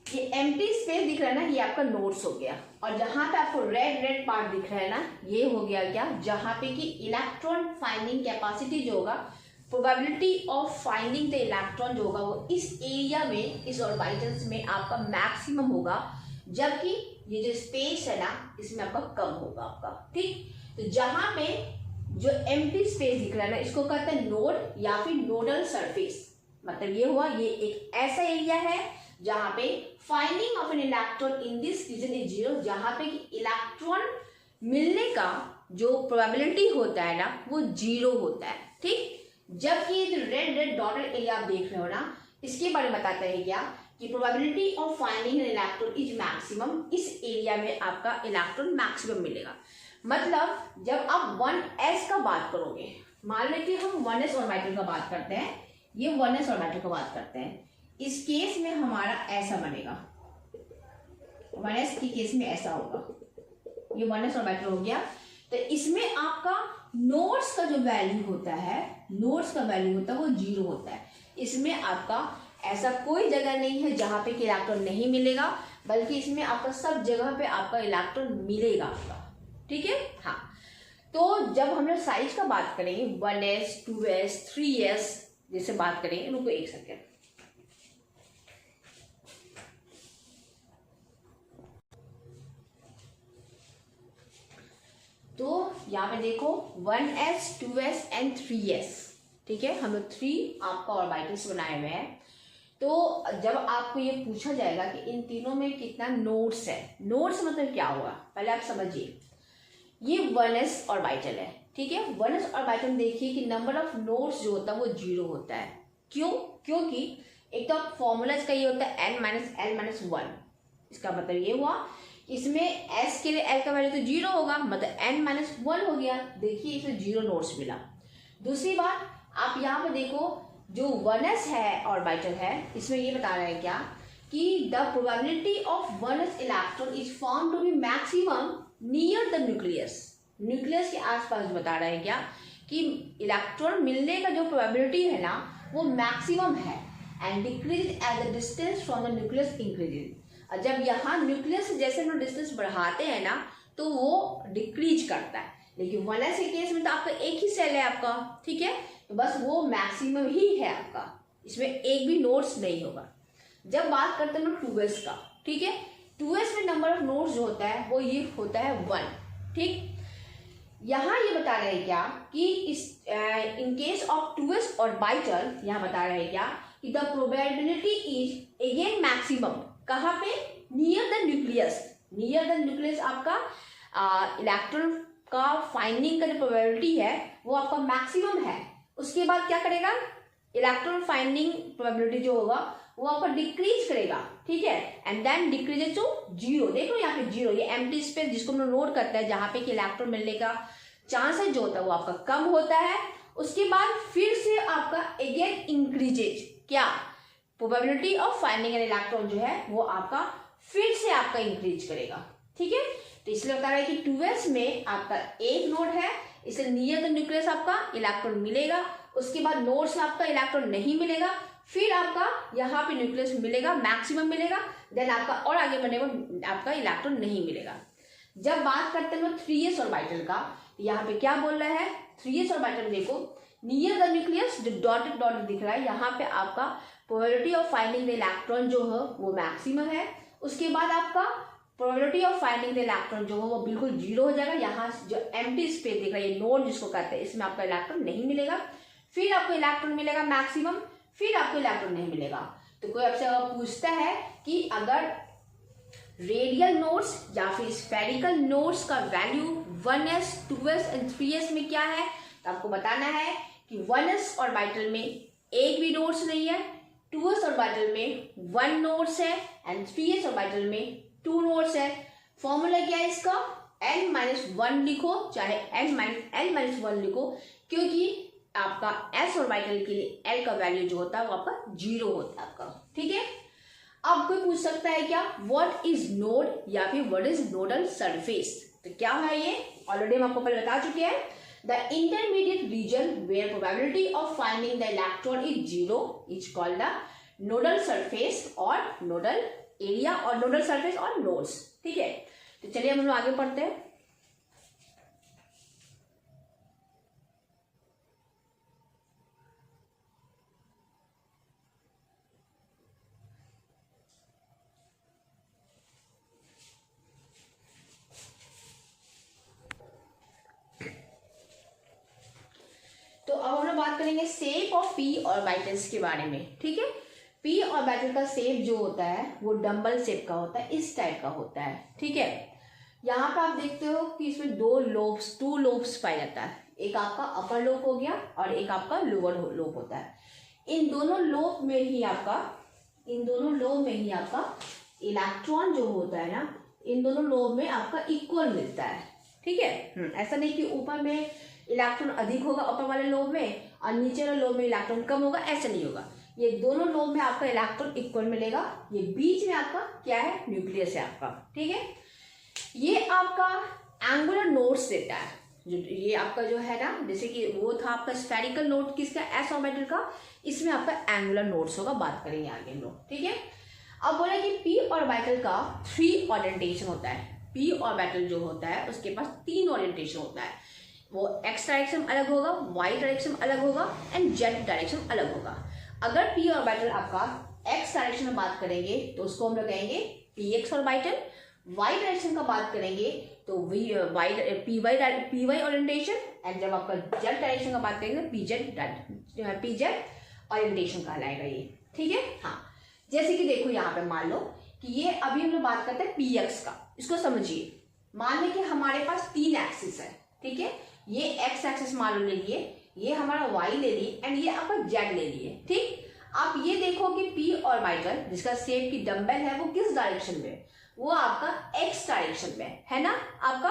ये एम्प्टी स्पेस दिख रहा है ना, ये आपका नोड्स हो गया। और जहां पे आपको रेड रेड पार्ट दिख रहा है ना, ये हो गया क्या, जहां पे कि इलेक्ट्रॉन फाइंडिंग कैपेसिटी जो होगा, probability of finding the electron जो होगा वो इस एरिया में, इस ऑर्बिटल्स में आपका मैक्सिमम होगा, जबकि ये जो स्पेस है ना इसमें आपका कम होगा आपका, ठीक। तो जहां पे जो एम्प्टी स्पेस दिख रहा है ना, इसको कहते हैं नोड या फिर नोडल सरफेस। मतलब ये हुआ, ये एक ऐसा एरिया है जहां पे finding of an electron in this region is zero, जहां पे इलेक्ट्रॉन मिलने का जो प्रोबेबिलिटी होता है ना वो जीरो होता है, ठीक। जबकि ये जो रेड रेड डॉटेड एरिया आप देख रहे हो ना, इसके बारे में बताते हैं क्या कि probability of finding an electron is maximum, इस एरिया में आपका इलेक्ट्रॉन मैक्सिमम मिलेगा। मतलब जब आप 1s का बात करोगे, मान लीजिए हम 1s ऑर्बिटल का बात करते हैं, ये 1s ऑर्बिटल का बात करते हैं, इस केस में हमारा ऐसा बनेगा, 1s की केस में ऐसा होगा, ये 1s ऑर्बिटल हो गया। तो इसमें आपका नोड्स का जो वैल्यू होता है, नोड्स का वैल्यू होता है वो जीरो होता है। इसमें आपका ऐसा कोई जगह नहीं है जहां पे कि इलेक्ट्रॉन नहीं मिलेगा, बल्कि इसमें आपका सब जगह पे आपका इलेक्ट्रॉन मिलेगा आपका, ठीक है। हाँ, तो जब हम लोग साइज का बात करेंगे 1s 2s 3s जैसे बात करेंगे, रुको एक सेकेंड, तो यहाँ पे देखो 1s 2s एंड 3s, ठीक है, हम लोग 3 आपका ऑर्बिटल्स बनाए हुए हैं। तो जब आपको ये पूछा जाएगा कि इन तीनों में कितना नोड्स है, नोड्स मतलब क्या होगा पहले आप समझिए। ये 1s ऑर्बिटल है, ठीक है, 1s ऑर्बिटल देखिए कि नंबर ऑफ नोड्स जो होता है वो जीरो होता है। क्यों? क्योंकि एक तो फॉर्मूला इसका ये होता है n-l-1, इसका मतलब ये हुआ इसमें s के लिए l का वैल्यू तो जीरो होगा, मतलब n-1 हो गया। देखिए इसमें जीरो नोड्स मिला। दूसरी बात आप यहाँ पे देखो, जो 1s है ऑर्बिटल है, इसमें ये बता रहा है क्या कि the probability of 1s electron is found to be maximum near the nucleus. Nucleus के आसपास बता रहा है क्या कि इलेक्ट्रॉन मिलने का जो प्रोबेबिलिटी है ना वो मैक्सिमम है, and decrease as the distance from the nucleus increases. और जब यहाँ न्यूक्लियस से जैसे हम डिस्टेंस बढ़ाते हैं ना तो वो डिक्रीज करता है। लेकिन 1s के केस में तो आपका एक ही सेल है आपका, ठीक है, तो बस वो मैक्सिमम ही है आपका, इसमें एक भी नोड्स नहीं होगा। जब बात करते हैं ना 2s का, ठीक है, 2s में नंबर ऑफ नोड्स जो होता है वो ये होता है 1, ठीक। यहाँ ये बता रहे हैं क्या कि इस in case of 2s orbital, यहाँ बता रहे हैं क्या कि the probability is again maximum, कहाँ पे, near the nucleus. Near the nucleus आपका इलेक्ट्रॉन का फाइंडिंग का जो प्रोबेबिलिटी है वो आपका मैक्सिमम है। उसके बाद क्या करेगा, इलेक्ट्रॉन फाइंडिंग प्रोबेबिलिटी जो होगा वो आपका डिक्रीज करेगा, ठीक है, and then decreases to zero. देखो यहाँ पे जीरो, ये एम्प्टी स्पेस जिसको हम लोग नोट करते हैं, जहाँ पे कि इलेक्ट्रॉन मिलने का चांसेस जो होता है वो आपका कम होता है। उसके बाद फिर से आपका अगेन इंक्रीजेज क्या probability of finding an electron जो है वो आपका फिर से आपका इंक्रीज करेगा। ठीक है, तो इसलिए बता रहा है कि 2s में आपका एक नोड है, इसलिए नियर द न्यूक्लियस आपका इलेक्ट्रॉन मिलेगा, उसके बाद नोड से आपका इलेक्ट्रॉन नहीं मिलेगा, फिर आपका यहाँ पे न्यूक्लियस मिलेगा, मैक्सिमम मिलेगा, देन आपका और आगे बढ़ने में आपका इलेक्ट्रॉन नहीं मिलेगा। जब बात करते हैं 3s ऑर्बिटल का, यहाँ पे क्या बोल रहा है 3s ऑर्बिटल में देखो नियर द न्यूक्लियस जो डॉटेड डॉटेड दिख रहा है, यहाँ पे आपका probability of finding the electron जो है वो मैक्सिमम है। उसके बाद आपका probability of finding the electron जो है वो बिल्कुल जीरो हो जाएगा। यहाँ जो एम्प्टी स्पेस दिख रहा है, ये नोड जिसको कहते हैं, इसमें आपका इलेक्ट्रॉन नहीं मिलेगा। फिर आपको इलेक्ट्रॉन मिलेगा मैक्सिमम, फिर आपको इलेक्ट्रॉन नहीं मिलेगा। तो कोई आपसे अगर पूछता है कि अगर रेडियल नोड्स या फिर स्फेरिकल नोड्स का value 1s 2s and 3s में क्या है, तो आपको बताना है कि 1s ऑर्बिटल में एक भी नोड्स नहीं है, 2s ऑर्बिटल में 1 नोड्स है एंड 3s ऑर्बिटल में 2 नोड्स है। फॉर्मूला क्या है इसका, n-1 लिखो, चाहे n-1 लिखो, क्योंकि आपका s ऑर्बिटल के लिए l का वैल्यू जो होता है वो आपका 0 होता है आपका। ठीक है, अब कोई पूछ सकता है क्या व्हाट इज नोड या फिर व्हाट इज नोडल सरफेस, तो क्या है ये ऑलरेडी हम आपको पहले बता चुके हैं। The intermediate region where probability of finding the electron is 0 is called the nodal surface और नोडल एरिया और नोडल सरफेस और नोड्स। ठीक है, तो चलिए हम लोग आगे पढ़ते हैं। तो अब हम लोग बात करेंगे शेप ऑफ पी ऑर्बिटल्स के बारे में। ठीक है, पी ऑर्बिटल का शेप जो होता है वो डंबल शेप का होता है, इस टाइप का होता है। ठीक है, यहाँ पे आप देखते हो कि इसमें टू लोब्स पाया जाता है, एक आपका अपर लोब हो गया और एक आपका लोअर लोब होता है। इन दोनों लोब में ही आपका इलेक्ट्रॉन जो होता है ना, इन दोनों लोब में आपका इक्वल मिलता है। ठीक है, ऐसा नहीं कि ऊपर में इलेक्ट्रॉन अधिक होगा ऊपर वाले लोब में और नीचे वाले लोब में इलेक्ट्रॉन कम होगा, ऐसा नहीं होगा। ये दोनों लोब में आपका इलेक्ट्रॉन इक्वल मिलेगा। ये बीच में आपका क्या है, न्यूक्लियस है आपका। ठीक है, ये आपका एंगुलर नोड्स देता है। जो ये आपका जो है ना, जैसे कि वो था आपका स्फेरिकल नोड किसका, एस ऑर्बिटल का, इसमें आपका एंगुलर नोड्स होगा, बात करेंगे आगे हम लोग। ठीक है, अब बोला कि पी ऑर्बिटल का 3 ओरिएंटेशन होता है। पी ऑर्बिटल जो होता है उसके पास 3 ओरिएंटेशन होता है। वो एक्स डायरेक्शन अलग होगा, वाई डायरेक्शन अलग होगा एंड जेड डायरेक्शन अलग होगा। अगर पी ऑर्बिटल आपका एक्स डायरेक्शन में बात करेंगे तो उसको हम लोग कहेंगे p x orbital. Y direction का बात करेंगे तो पी वाई ओरिएंटेशन एंड जब आपका जेड डायरेक्शन का बात करेंगे पी जेड ओरिएंटेशन कहलाएगा ये। ठीक है, हाँ, जैसे कि देखो यहाँ पे मान लो कि ये अभी हम लोग बात करते हैं पी एक्स का, इसको समझिए। मान लें कि हमारे पास 3 एक्सिस है। ठीक है, ये एक्स एक्सिस मान लो ले लिए, ये हमारा वाई ले लिए एंड ये आपका जेड ले लिए। ठीक, आप ये देखो कि पी ऑर्बिटल जिसका शेप की डंबल है वो किस डायरेक्शन में, वो आपका एक्स डायरेक्शन में है ना आपका,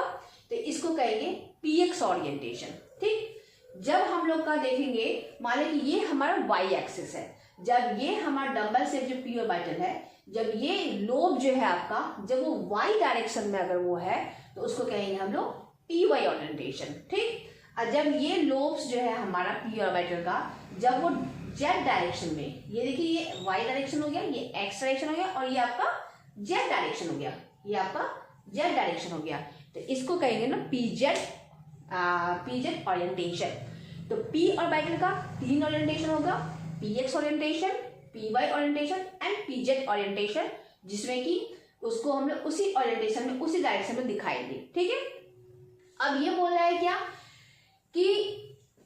तो इसको कहेंगे पी एक्स ओरिएंटेशन। ठीक, जब हम लोग का देखेंगे मान लें कि ये हमारा वाई एक्सिस है, जब ये हमारा डंबल शेप जो पी ऑर्बिटल है, जब ये लोब जो है आपका जब वो वाई डायरेक्शन में अगर वो है तो उसको कहेंगे हम लोग पी वाई ओरिएंटेशन। ठीक, और जब ये लोब्स जो है हमारा पी ऑर्बिटल का जब वो जेड डायरेक्शन में, ये देखिए ये वाई डायरेक्शन हो गया, ये एक्स डायरेक्शन हो गया और ये आपका जेड डायरेक्शन हो गया, ये आपका जेड डायरेक्शन हो गया, तो इसको कहेंगे ना पी जेड ओरिएंटेशन। तो पी ऑर्बिटल का 3 ओरिएंटेशन होगा, p x orientation, p y orientation and p z orientation, जिसमें कि उसको हम लोग उसी ओरिएंटेशन में उसी डायरेक्शन में दिखाएंगे। ठीक है, अब ये बोल रहा है क्या कि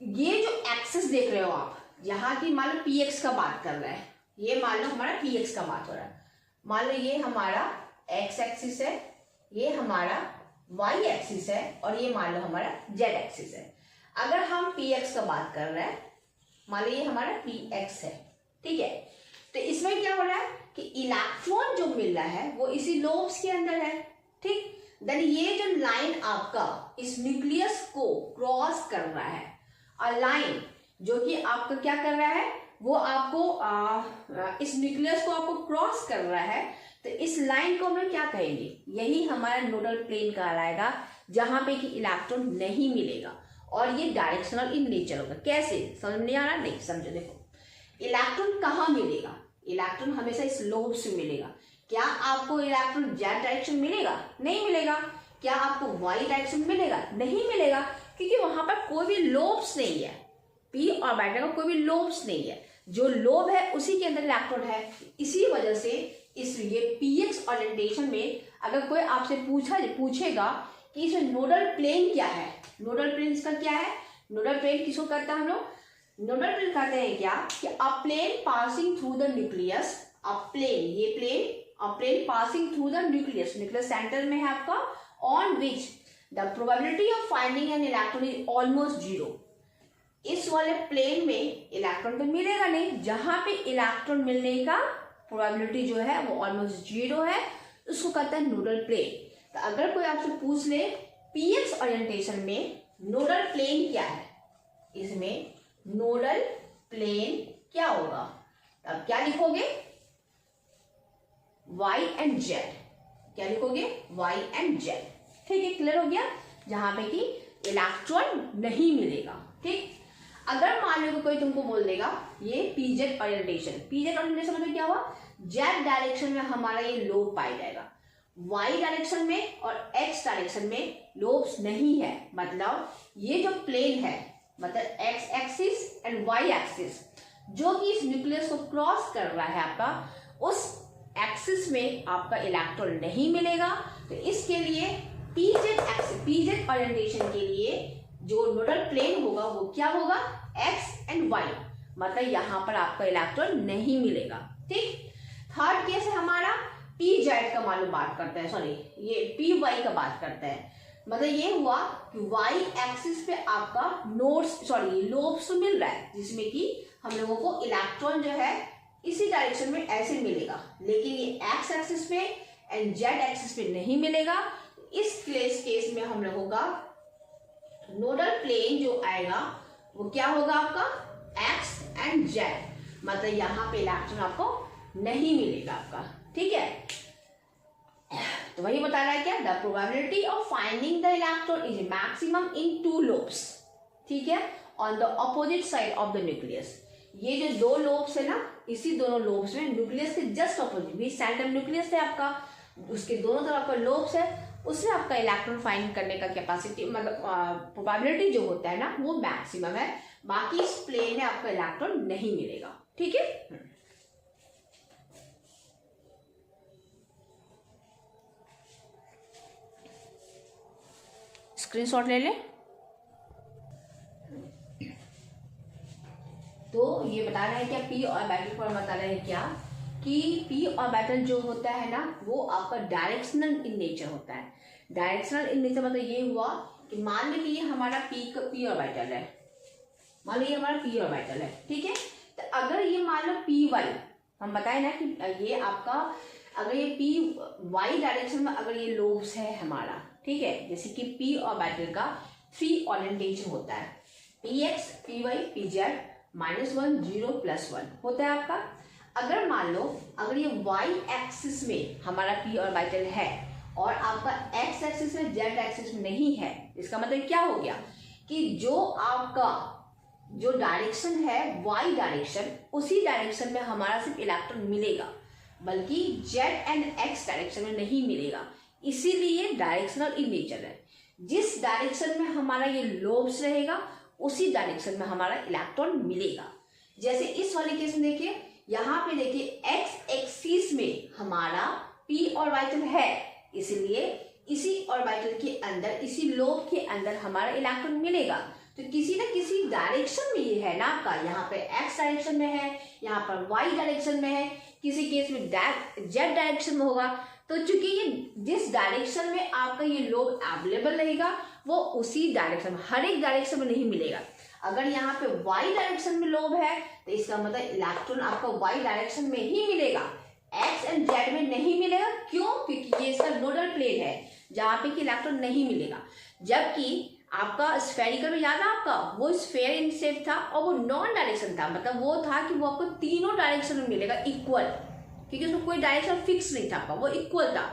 ये जो एक्सिस देख रहे हो आप, यहाँ की मान लो पी एक्स का बात कर रहा है, ये मान लो हमारा पी एक्स का बात हो रहा है, मान लो ये हमारा एक्स एक्सिस है, ये हमारा वाई एक्सिस है और ये मान लो हमारा जेड एक्सिस है। अगर हम पी एक्स का बात कर रहे हैं, मान लो ये हमारा पी एक्स है। ठीक है, तो इसमें क्या हो रहा है कि इलेक्ट्रॉन जो मिल रहा है वो इसी लोब्स के अंदर है। ठीक, देन ये जो लाइन आपका इस न्यूक्लियस को क्रॉस कर रहा है, और लाइन जो कि आपका क्या कर रहा है, वो आपको इस न्यूक्लियस को आपको क्रॉस कर रहा है, तो इस लाइन को हम लोग क्या कहेंगे, यही हमारा नोडल प्लेन कहलाएगा, जहां पे कि इलेक्ट्रॉन नहीं मिलेगा और ये डायरेक्शनल इन नेचर होगा। कैसे, समझ नहीं आ रहा? नहीं समझो। देखो इलेक्ट्रॉन कहाँ मिलेगा, इलेक्ट्रॉन हमेशा इस लोब से मिलेगा। क्या आपको इलेक्ट्रॉन जेड डायरेक्शन मिलेगा? नहीं मिलेगा। क्या आपको वाई डायरेक्शन मिलेगा? नहीं मिलेगा, क्योंकि वहां पर कोई भी लोब्स नहीं है, पी ऑर्बिटल का कोई भी लोब्स नहीं है। जो लोब है उसी के अंदर इलेक्ट्रॉन है। इसी वजह से इस ये पीएक्स ओरिएंटेशन में अगर कोई आपसे पूछेगा कि इसमें नोडल प्लेन क्या है, नोडल प्लेन इसका क्या है, नोडल प्लेन किसको कहते हैं हम लोग, नोडल प्लेन कहते हैं क्या कि a plane passing through the nucleus, a plane, ये plane, a plane passing through the nucleus, nucleus centre में है आपका, on which the probability of finding an electron is almost zero. इस वाले प्लेन में इलेक्ट्रॉन तो मिलेगा नहीं, जहां पे इलेक्ट्रॉन मिलने का प्रोबेबिलिटी जो है वो ऑलमोस्ट जीरो है, उसको कहते हैं नोडल प्लेन। तो अगर कोई आपसे पूछ ले पीएक्स ओरिएंटेशन में नोडल प्लेन क्या है, इसमें नोडल प्लेन क्या होगा, अब क्या लिखोगे, वाई एंड जेड, क्या लिखोगे, वाई एंड जेड। ठीक है, क्लियर हो गया, जहां पे कि इलेक्ट्रॉन नहीं मिलेगा। ठीक, अगर मान लो कोई तुमको बोल देगा ये पीजेड ओरिएंटेशन, पीजेड ओरिएंटेशन मतलब क्या हुआ, जेड डायरेक्शन में हमारा ये लोब पाया जाएगा, वाई डायरेक्शन में और एक्स डायरेक्शन में लोब्स नहीं है। मतलब ये जो प्लेन है, मतलब x axis and y axis, जो कि इस न्यूक्लियस को क्रॉस कर रहा है आपका, उस एक्सिस में आपका इलेक्ट्रॉन नहीं मिलेगा। तो इसके लिए पीजेड एक्सिस, पीजेड ओरिएंटेशन के लिए जो नोडल प्लेन होगा वो क्या होगा, एक्स एंड वाई, मतलब यहां पर आपका इलेक्ट्रॉन नहीं मिलेगा। ठीक, थर्ड केस है हमारा पी जेड का, मालूम बात करते हैं, सॉरी ये पी वाई का बात करते हैं। मतलब ये हुआ कि वाई एक्सिस पे आपका लोब्स मिल रहा है, जिसमें कि हम लोगों को इलेक्ट्रॉन जो है इसी डायरेक्शन में ऐसे मिलेगा, लेकिन ये एक्स एक्सिस पे एंड जेड एक्सिस पे नहीं मिलेगा। इस केस में हम लोगों का नोडल प्लेन जो आएगा वो क्या होगा आपका, एक्स एंड जेड, मतलब यहां पे इलेक्ट्रॉन आपको नहीं मिलेगा आपका। ठीक है, तो वही बता रहा है क्या, the probability of finding the electron is maximum in two lobes. ठीक है, on the opposite side of the nucleus. ये जो दो लोब्स है ना, इसी दोनों लोब्स में न्यूक्लियस के जस्ट ऑपोजिट, भी सेंटर न्यूक्लियस है आपका, उसके दोनों तरफ आपका लोब्स है, उससे आपका इलेक्ट्रॉन फाइंड करने का कैपेसिटी, मतलब प्रोबेबिलिटी जो होता है ना वो मैक्सिमम है। बाकी इस प्लेन में आपका इलेक्ट्रॉन नहीं मिलेगा। ठीक है, स्क्रीनशॉट ले ले। तो ये बता रहे हैं क्या, पी ऑर्बिटल पर बता रहे हैं क्या कि पी ऑर्बिटल जो होता है ना वो आपका डायरेक्शनल इन नेचर होता है। डायरेक्शनल इन नेचर मतलब ये हुआ कि मान लीजिए हमारा पी ऑर्बिटल है, मान लीजिए हमारा पी ऑर्बिटल है। ठीक है, तो अगर ये मान लो पी वाई, हम बताए ना कि ये आपका, अगर ये पी वाई डायरेक्शन में अगर ये लोब्स है हमारा, ठीक है, जैसे कि पी ऑर्बिटल का 3 ओरिएंटेशन होता है, p x, p y, p z, -1, 0, +1 होता है आपका। अगर मान लो अगर ये y एक्सिस में हमारा p ऑर्बिटल है और आपका x एक्सिस में z एक्सिस में नहीं है, इसका मतलब क्या हो गया कि जो आपका जो डायरेक्शन है y डायरेक्शन, उसी डायरेक्शन में हमारा सिर्फ इलेक्ट्रॉन मिलेगा, बल्कि z एंड x डायरेक्शन में नहीं मिलेगा। इसीलिए डायरेक्शनल इन नेचर है। जिस डायरेक्शन में हमारा ये लोब्स रहेगा उसी डायरेक्शन में हमारा इलेक्ट्रॉन मिलेगा। जैसे इस वाले केस में देखिए, यहाँ पे देखिए x एक्सिस में हमारा p ऑर्बिटल है, इसलिए इसी ऑर्बिटल के अंदर, इसी लोब के अंदर हमारा इलेक्ट्रॉन मिलेगा। तो किसी न किसी डायरेक्शन में ये है ना आपका, यहाँ पे x डायरेक्शन में है, यहाँ पर y डायरेक्शन में है, किसी केस में z डायरेक्शन में होगा। तो चूंकि ये जिस डायरेक्शन में आपका ये लोब अवेलेबल रहेगा वो उसी डायरेक्शन में, हर एक डायरेक्शन में नहीं मिलेगा। अगर यहाँ पे y डायरेक्शन में लोब है तो इसका मतलब इलेक्ट्रॉन आपका y डायरेक्शन में ही मिलेगा, x एंड z में नहीं मिलेगा। क्यों? क्योंकि ये इसका नोडल प्लेन है जहाँ पे कि इलेक्ट्रॉन नहीं मिलेगा। जबकि आपका स्फेरिकल में याद है आपका, वो स्फेयर इन शेप था और वो नॉन डायरेक्शन था, मतलब वो था कि वो आपको तीनों डायरेक्शन में मिलेगा इक्वल, क्योंकि उसमें कोई डायरेक्शन फिक्स नहीं था आपका, वो इक्वल था।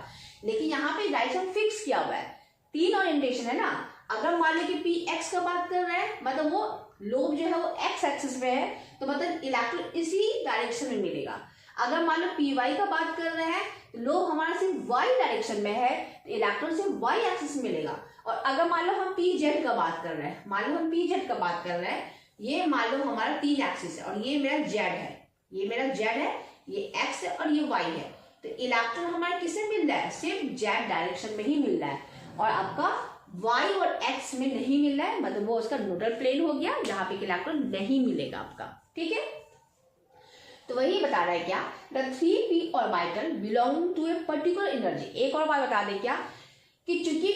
लेकिन यहाँ पे डायरेक्शन फिक्स किया हुआ है, तीन ओरिएंटेशन है ना। अगर मान लो कि पी एक्स का बात कर रहे हैं, मतलब वो लोब जो है वो एक्स एक्सिस पे है, तो मतलब इलेक्ट्रॉन इसी डायरेक्शन में मिलेगा। अगर मान लो पी वाई का बात कर रहे हैं, लोब हमारा सिर्फ वाई डायरेक्शन में है, तो इलेक्ट्रॉन सिर्फ वाई एक्सिस में मिलेगा। और अगर मान लो हम पी जेड का बात कर रहे हैं, मान लो हम पी जेड का बात कर रहे हैं, ये मान लो हमारा तीन एक्सिस है और ये मेरा जेड है, ये मेरा जेड है, ये एक्स है और ये वाई है, तो इलेक्ट्रॉन हमारा किससे मिल रहा है, सिर्फ जेड डायरेक्शन में ही मिल रहा है, और आपका वाई और एक्स में नहीं मिल रहा है, मतलब वो उसका न्यूट्रल प्लेन हो गया जहां पे इलेक्ट्रॉन नहीं मिलेगा आपका। ठीक है, तो वही बता रहा है क्या, the 3p orbital belonging to a particular energy. एक और बात बता दे क्या, कि चूंकि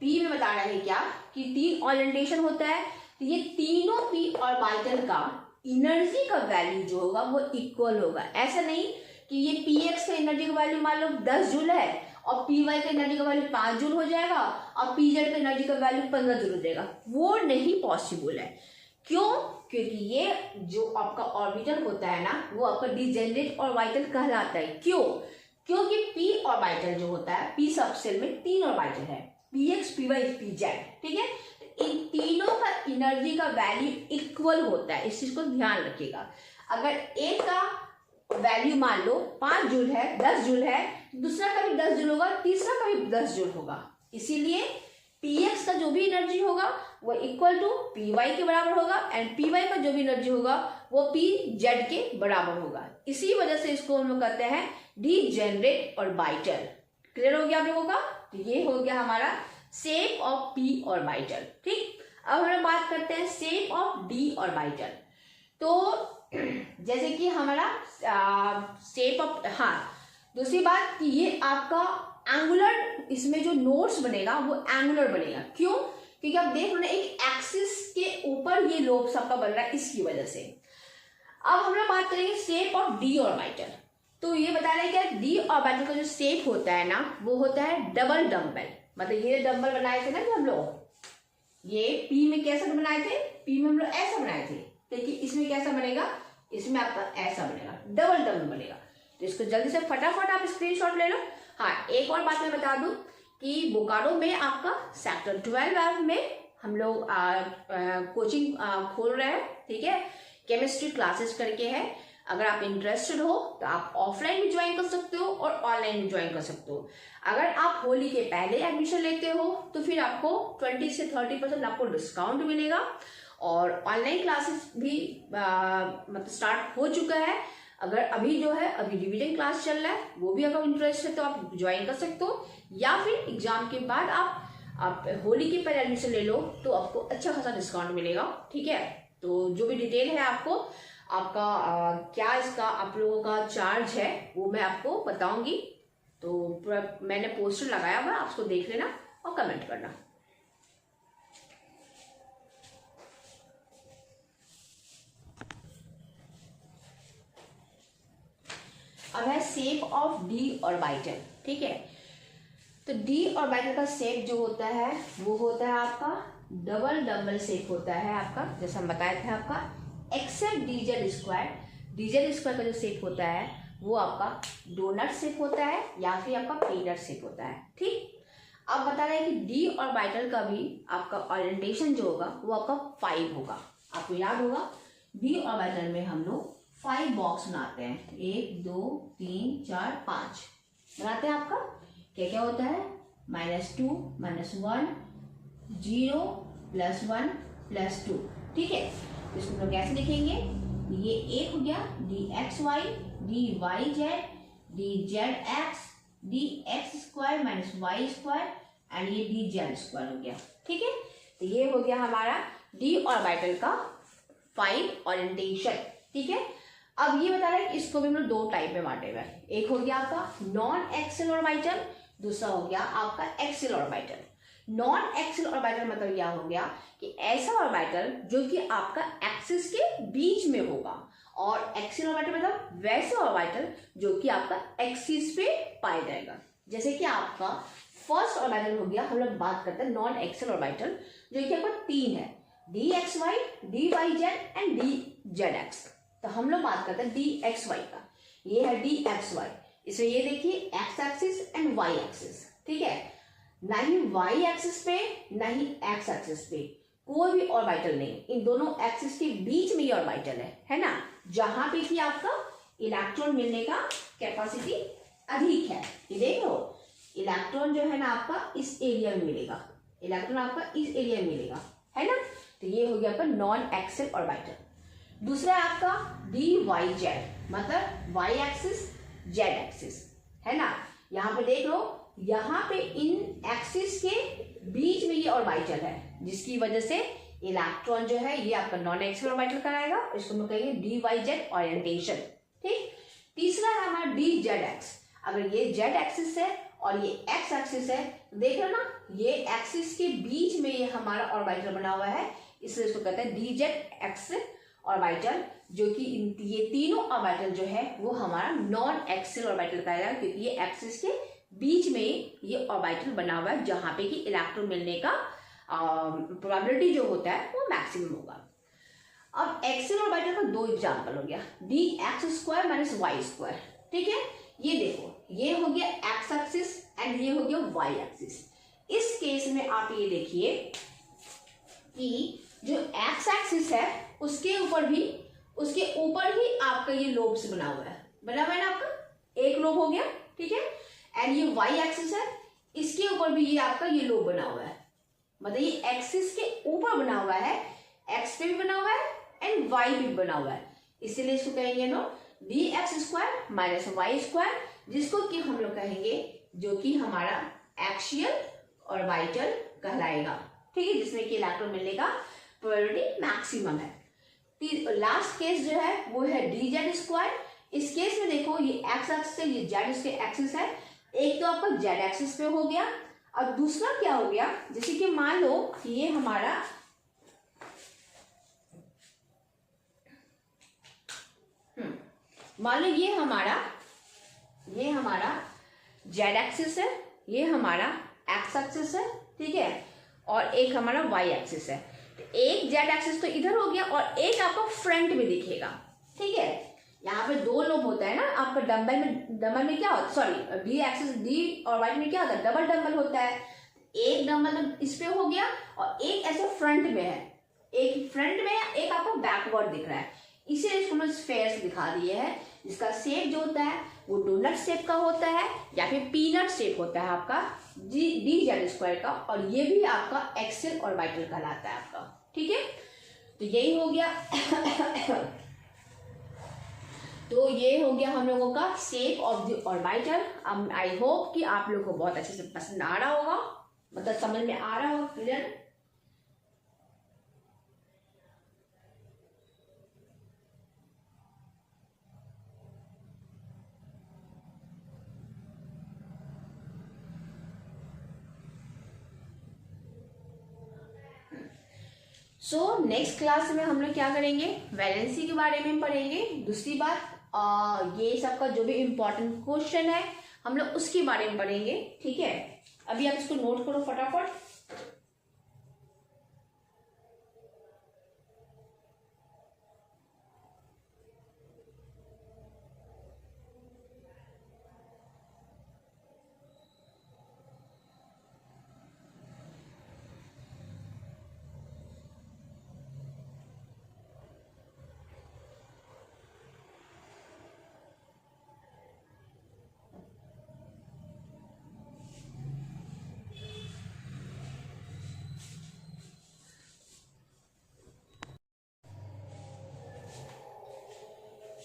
p में बता रहा है क्या कि तीन ओरिएंटेशन होता है, तो ये तीनों p ऑर्बिटल का एनर्जी का वैल्यू जो होगा वो इक्वल होगा। ऐसा नहीं कि ये px का एनर्जी का वैल्यू मान लो 10 जूल है और py का एनर्जी का वैल्यू 5 जूल हो जाएगा और pz का एनर्जी का वैल्यू 15 जूल हो जाएगा, वो नहीं पॉसिबल है। क्यों? क्योंकि ये जो आपका ऑर्बिटल होता है ना, वो आपका डिजेनरेट ऑर्बिटल कहलाता है। क्यों? क्योंकि p ऑर्बिटल जो होता है, p सबसेल में तीन ऑर्बिटल है, px, py, pz। ठीक है, इन तीनों का एनर्जी का वैल्यू इक्वल होता है, इस चीज को ध्यान रखिएगा। अगर एक का वैल्यू मान लो 5 जूल है, 10 जूल है, दूसरा का भी 10 जूल होगा, तीसरा का भी 10 जूल होगा, इसीलिए px का जो भी एनर्जी होगा वो इक्वल टू py के बराबर होगा एंड py का जो भी एनर्जी होगा वो pz के बराबर होगा। इसी वजह से इसको हम लोग कहते हैं डिजेनरेट ऑर्बिटल। क्लियर हो गया आप लोगों का? तो ये हो गया हमारा शेप ऑफ p ऑर्बिटल। ठीक, अब हम लोग बात करते हैं शेप ऑफ d ऑर्बिटल। तो जैसे कि हमारा शेप ऑफ, हाँ दूसरी बात कि ये आपका एंगुलर, इसमें जो नोड्स बनेगा वो एंगुलर बनेगा। क्यों? क्योंकि आप देख रहे हैं एक एक्सिस के ऊपर ये लोब सबका बन रहा है, इसकी वजह से। अब हम लोग बात करेंगे शेप ऑफ डी ऑर्बिटल। तो ये बता रहे हैं कि डी ऑर्बिटल का जो शेप होता है ना, वो होता है डबल डम्बल। मतलब ये डम्बल बनाए थे ना कि हम लोग, ये पी में कैसा बनाए थे, पी में हम लोग ऐसा बनाए थे, लेकिन इसमें कैसा बनेगा, इसमें आपका ऐसा बनेगा, डबल डम्बल बनेगा। तो इसको जल्दी से फटाफट आप स्क्रीनशॉट ले लो। हाँ, एक और बात मैं बता दूं कि बोकारो में आपका सेक्टर 12 में हम लोग कोचिंग खोल रहे हैं। ठीक है, केमिस्ट्री क्लासेस करके है। अगर आप इंटरेस्टेड हो तो आप ऑफलाइन भी ज्वाइन कर सकते हो और ऑनलाइन भी ज्वाइन कर सकते हो। अगर आप होली के पहले एडमिशन लेते हो तो फिर आपको 20 से 30% आपको डिस्काउंट मिलेगा। और ऑनलाइन क्लासेस भी मतलब स्टार्ट हो चुका है। अगर अभी जो है अभी रिवीजन क्लास चल रहा है, वो भी अगर इंटरेस्ट है तो आप ज्वाइन कर सकते हो, या फिर एग्जाम के बाद आप होली के पहले एडमिशन ले लो तो आपको अच्छा खासा डिस्काउंट मिलेगा। ठीक है, तो जो भी डिटेल है आपको आपका क्या इसका आप लोगों का चार्ज है वो मैं आपको बताऊंगी। तो मैंने पोस्टर लगाया हुआ, आप उसको देख लेना और कमेंट करना। अब है शेप ऑफ डी ऑर्बिटल। ठीक है, तो डी ऑर्बिटल का शेप जो होता है वो होता है आपका डबल डम्बल शेप होता है आपका, जैसा हम बताए थे आपका, except d z square. D z square का जो शेप होता है वो आपका डोनट शेप होता है या फिर आपका पीनट शेप होता है। ठीक, अब बता रहे हैं कि डी ऑर्बिटल का भी आपका ओरिएंटेशन जो होगा वो आपका 5 होगा। आपको याद होगा डी ऑर्बिटल में हम लोग 5 बॉक्स बनाते हैं, 1 2 3 4 5 बनाते हैं। आपका क्या क्या होता है, -2 -1 0 +1 +2। ठीक है, इसको हम लोग कैसे लिखेंगे, ये एक हो गया dxy dyz dzx dx² -y² and ये dz² हो गया। ठीक है, तो ये हो गया हमारा डी ऑर्बिटल का 5 ओरिएंटेशन। ठीक है, अब ये बता रहा है कि इसको भी हम लोग 2 टाइप में बांटे हुए हैं। एक हो गया आपका नॉन एक्सियल ऑर्बिटल, दूसरा हो गया आपका axial orbital. Non axial orbital मतलब क्या हो गया कि ऐसा ऑर्बिटल जो कि आपका एक्सिस के बीच में होगा, और एक्सियल ऑर्बिटल मतलब वैसे ऑर्बिटल जो कि आपका एक्सिस पे पाया जाएगा। जैसे कि आपका फर्स्ट ऑर्बिटल हो गया, हम लोग बात करते हैं नॉन एक्सल ऑर्बिटल, जो कि आपका 3 है, dxy, dyz एंड dzx। तो हम लोग बात करते हैं dxy का, ये है dxy, इसमें ये देखिए x axis and y axis, ठीक है, ना ही वाई एक्सिस पे ना ही एक्स एक्सिस पे कोई भी ऑर्बिटल नहीं, इन दोनों एक्सिस के बीच में ये ऑर्बिटल है ना, जहां पे कि आपका इलेक्ट्रॉन मिलने का कैपेसिटी अधिक है। ये देख लो, इलेक्ट्रॉन जो है ना आपका इस एरिया में मिलेगा, इलेक्ट्रॉन आपका इस एरिया में मिलेगा, है ना। तो ये हो गया आपका नॉन एक्सल ऑर्बिटल। दूसरा है आपका डी वाई जेड, मतलब वाई एक्सिस जेड एक्सिस, है ना। यहाँ पे देख लो, यहाँ पे इन एक्सिस के बीच में ये ऑर्बिटल है, जिसकी वजह से इलेक्ट्रॉन जो है ये आपका नॉन एक्सल ऑर्बिटल कराएगा, इसको हम कहेंगे डी वाई जेड ओरिएंटेशन, ठीक। तीसरा है हमारा डी जेड एक्स, अगर ये जेड एक्सिस है और ये एक्स एक्सिस है, देख लो ना, ये एक्सिस के बीच में ये हमारा ऑर्बिटल बना हुआ है, इसलिए इसको कहते हैं डी जेड एक्स ऑर्बिटल, जो कि ये तीनों ऑर्बिटल जो है वो हमारा नॉन एक्सल ऑर्बिटल कहलाएगा, क्योंकि ये एक्सिस के बीच में ये ऑर्बिटल बना हुआ है, जहां पे कि इलेक्ट्रॉन मिलने का प्रोबेबिलिटी जो होता है वो मैक्सिमम होगा। अब एक्सल ऑर्बिटल का दो एग्जांपल हो गया, d x square minus y square, ठीक है। ये देखो, ये हो गया एक्स एक्सिस एंड ये हो गया वाई एक्सिस। इस केस में आप ये देखिए कि जो एक्स एक्सिस है उसके ऊपर ही आपका ये लोब से बना हुआ है ना, आपका एक लोब हो गया, ठीक है। एंड ये वाई एक्सिस है, इसके ऊपर भी ये आपका ये लोब बना हुआ है, मतलब ये एक्सिस के ऊपर बना हुआ है, एक्स पे भी बना हुआ है एंड वाई भी बना हुआ है, इसीलिए इसको कहेंगे no d x square minus y square, जिसको कि हम लोग कहेंगे जो कि हमारा एक्सियल ऑर्बिटल कहलाएगा, ठीक है, जिसमें कि इलेक्ट्रॉन मिलने का प्रोबेबिलिटी मैक्सिमम है। लास्ट केस जो है वो है डी जेड स्क्वायर। इस केस में देखो, ये एक्स एक्सिस है, ये जेड इसके एक्सिस है, एक तो आपका जेड एक्सिस पे हो गया, और दूसरा क्या हो गया, जैसे कि मान लो कि ये हमारा मान लो ये हमारा जेड एक्सिस है, ये हमारा एक्स एक्सिस है, ठीक है, और एक हमारा वाई एक्सिस है। तो एक जेड एक्सिस तो इधर हो गया और एक आपको फ्रंट में दिखेगा, ठीक है। यहाँ पे दो लोब होता है ना आपका, डंबल में क्या होता है, सॉरी डी एक्सिस डी और वाई में क्या होता है, डबल डंबल होता है। एक डंबल इस पे हो गया और एक ऐसे फ्रंट में है, एक फ्रंट में है, एक आपको बैकवर्ड दिख रहा है, इसीलिए इसको हम स्फेयर से दिखा दिए हैं, जिसका शेप जो होता है वो डोनट शेप का होता है या फिर पीनट शेप होता है आपका डी जेड स्क्वायर का, और ये भी आपका एक्सल ऑर्बिटल कहलाता है आपका, ठीक है। तो यही हो गया तो ये हो गया हम लोगों का shape of the orbital. I hope कि आप लोगों को बहुत अच्छे से पसंद आ रहा होगा, मतलब समझ में आ रहा होगा, क्लियर। सो नेक्स्ट क्लास में हम लोग क्या करेंगे, वैलेंसी के बारे में पढ़ेंगे। दूसरी बात, ये सबका जो भी इम्पोर्टेंट क्वेश्चन है हम लोग उसके बारे में पढ़ेंगे, ठीक है। अभी आप इसको नोट करो फटाफट।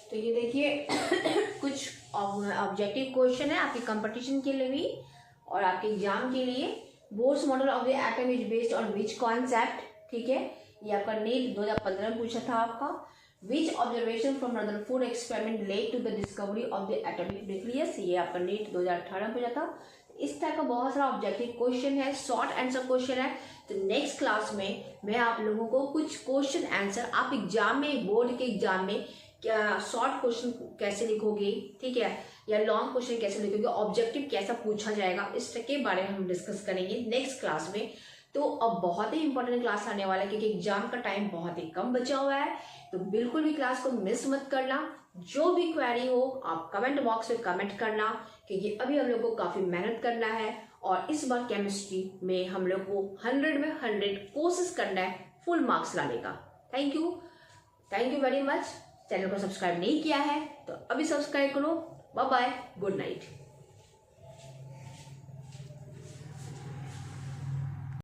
तो ये देखिए कुछ ऑब्जेक्टिव क्वेश्चन है आपके कंपटीशन के लिए भी और आपके एग्जाम के लिए। Bohr's model of the atom is based on which concept, ठीक है, ये आपका नीट 2015 में पूछा था आपका। Which observation from Rutherford experiment led to the discovery of the atomic nucleus, ये आपका नीट 2018 में पूछा था। इस तरह का बहुत सारा ऑब्जेक्टिव क्वेश्चन है, शॉर्ट आंसर क्वेश्चन है। तो नेक्स्ट क्लास में मैं आप लोगों को कुछ क्वेश्चन आंसर आप एग्जाम में, बोर्ड के एग्जाम में क्या शॉर्ट क्वेश्चन कैसे लिखोगे, ठीक है, या लॉन्ग क्वेश्चन कैसे लिखोगे, ऑब्जेक्टिव कैसा पूछा जाएगा, इसके बारे में हम डिस्कस करेंगे नेक्स्ट क्लास में। तो अब बहुत ही इंपॉर्टेंट क्लास आने वाला है क्योंकि एग्जाम का टाइम बहुत ही कम बचा हुआ है, तो बिल्कुल भी क्लास को मिस मत करना। जो भी क्वेरी हो आप कमेंट बॉक्स में कमेंट करना, क्योंकि अभी हम लोग को काफ़ी मेहनत करना है और इस बार केमिस्ट्री में हम लोग को 100 में 100 कोशिश करना है फुल मार्क्स लाने का। Thank you very much. Channel को सब्सक्राइब नहीं किया है तो अभी सब्सक्राइब करो। Bye bye, good night.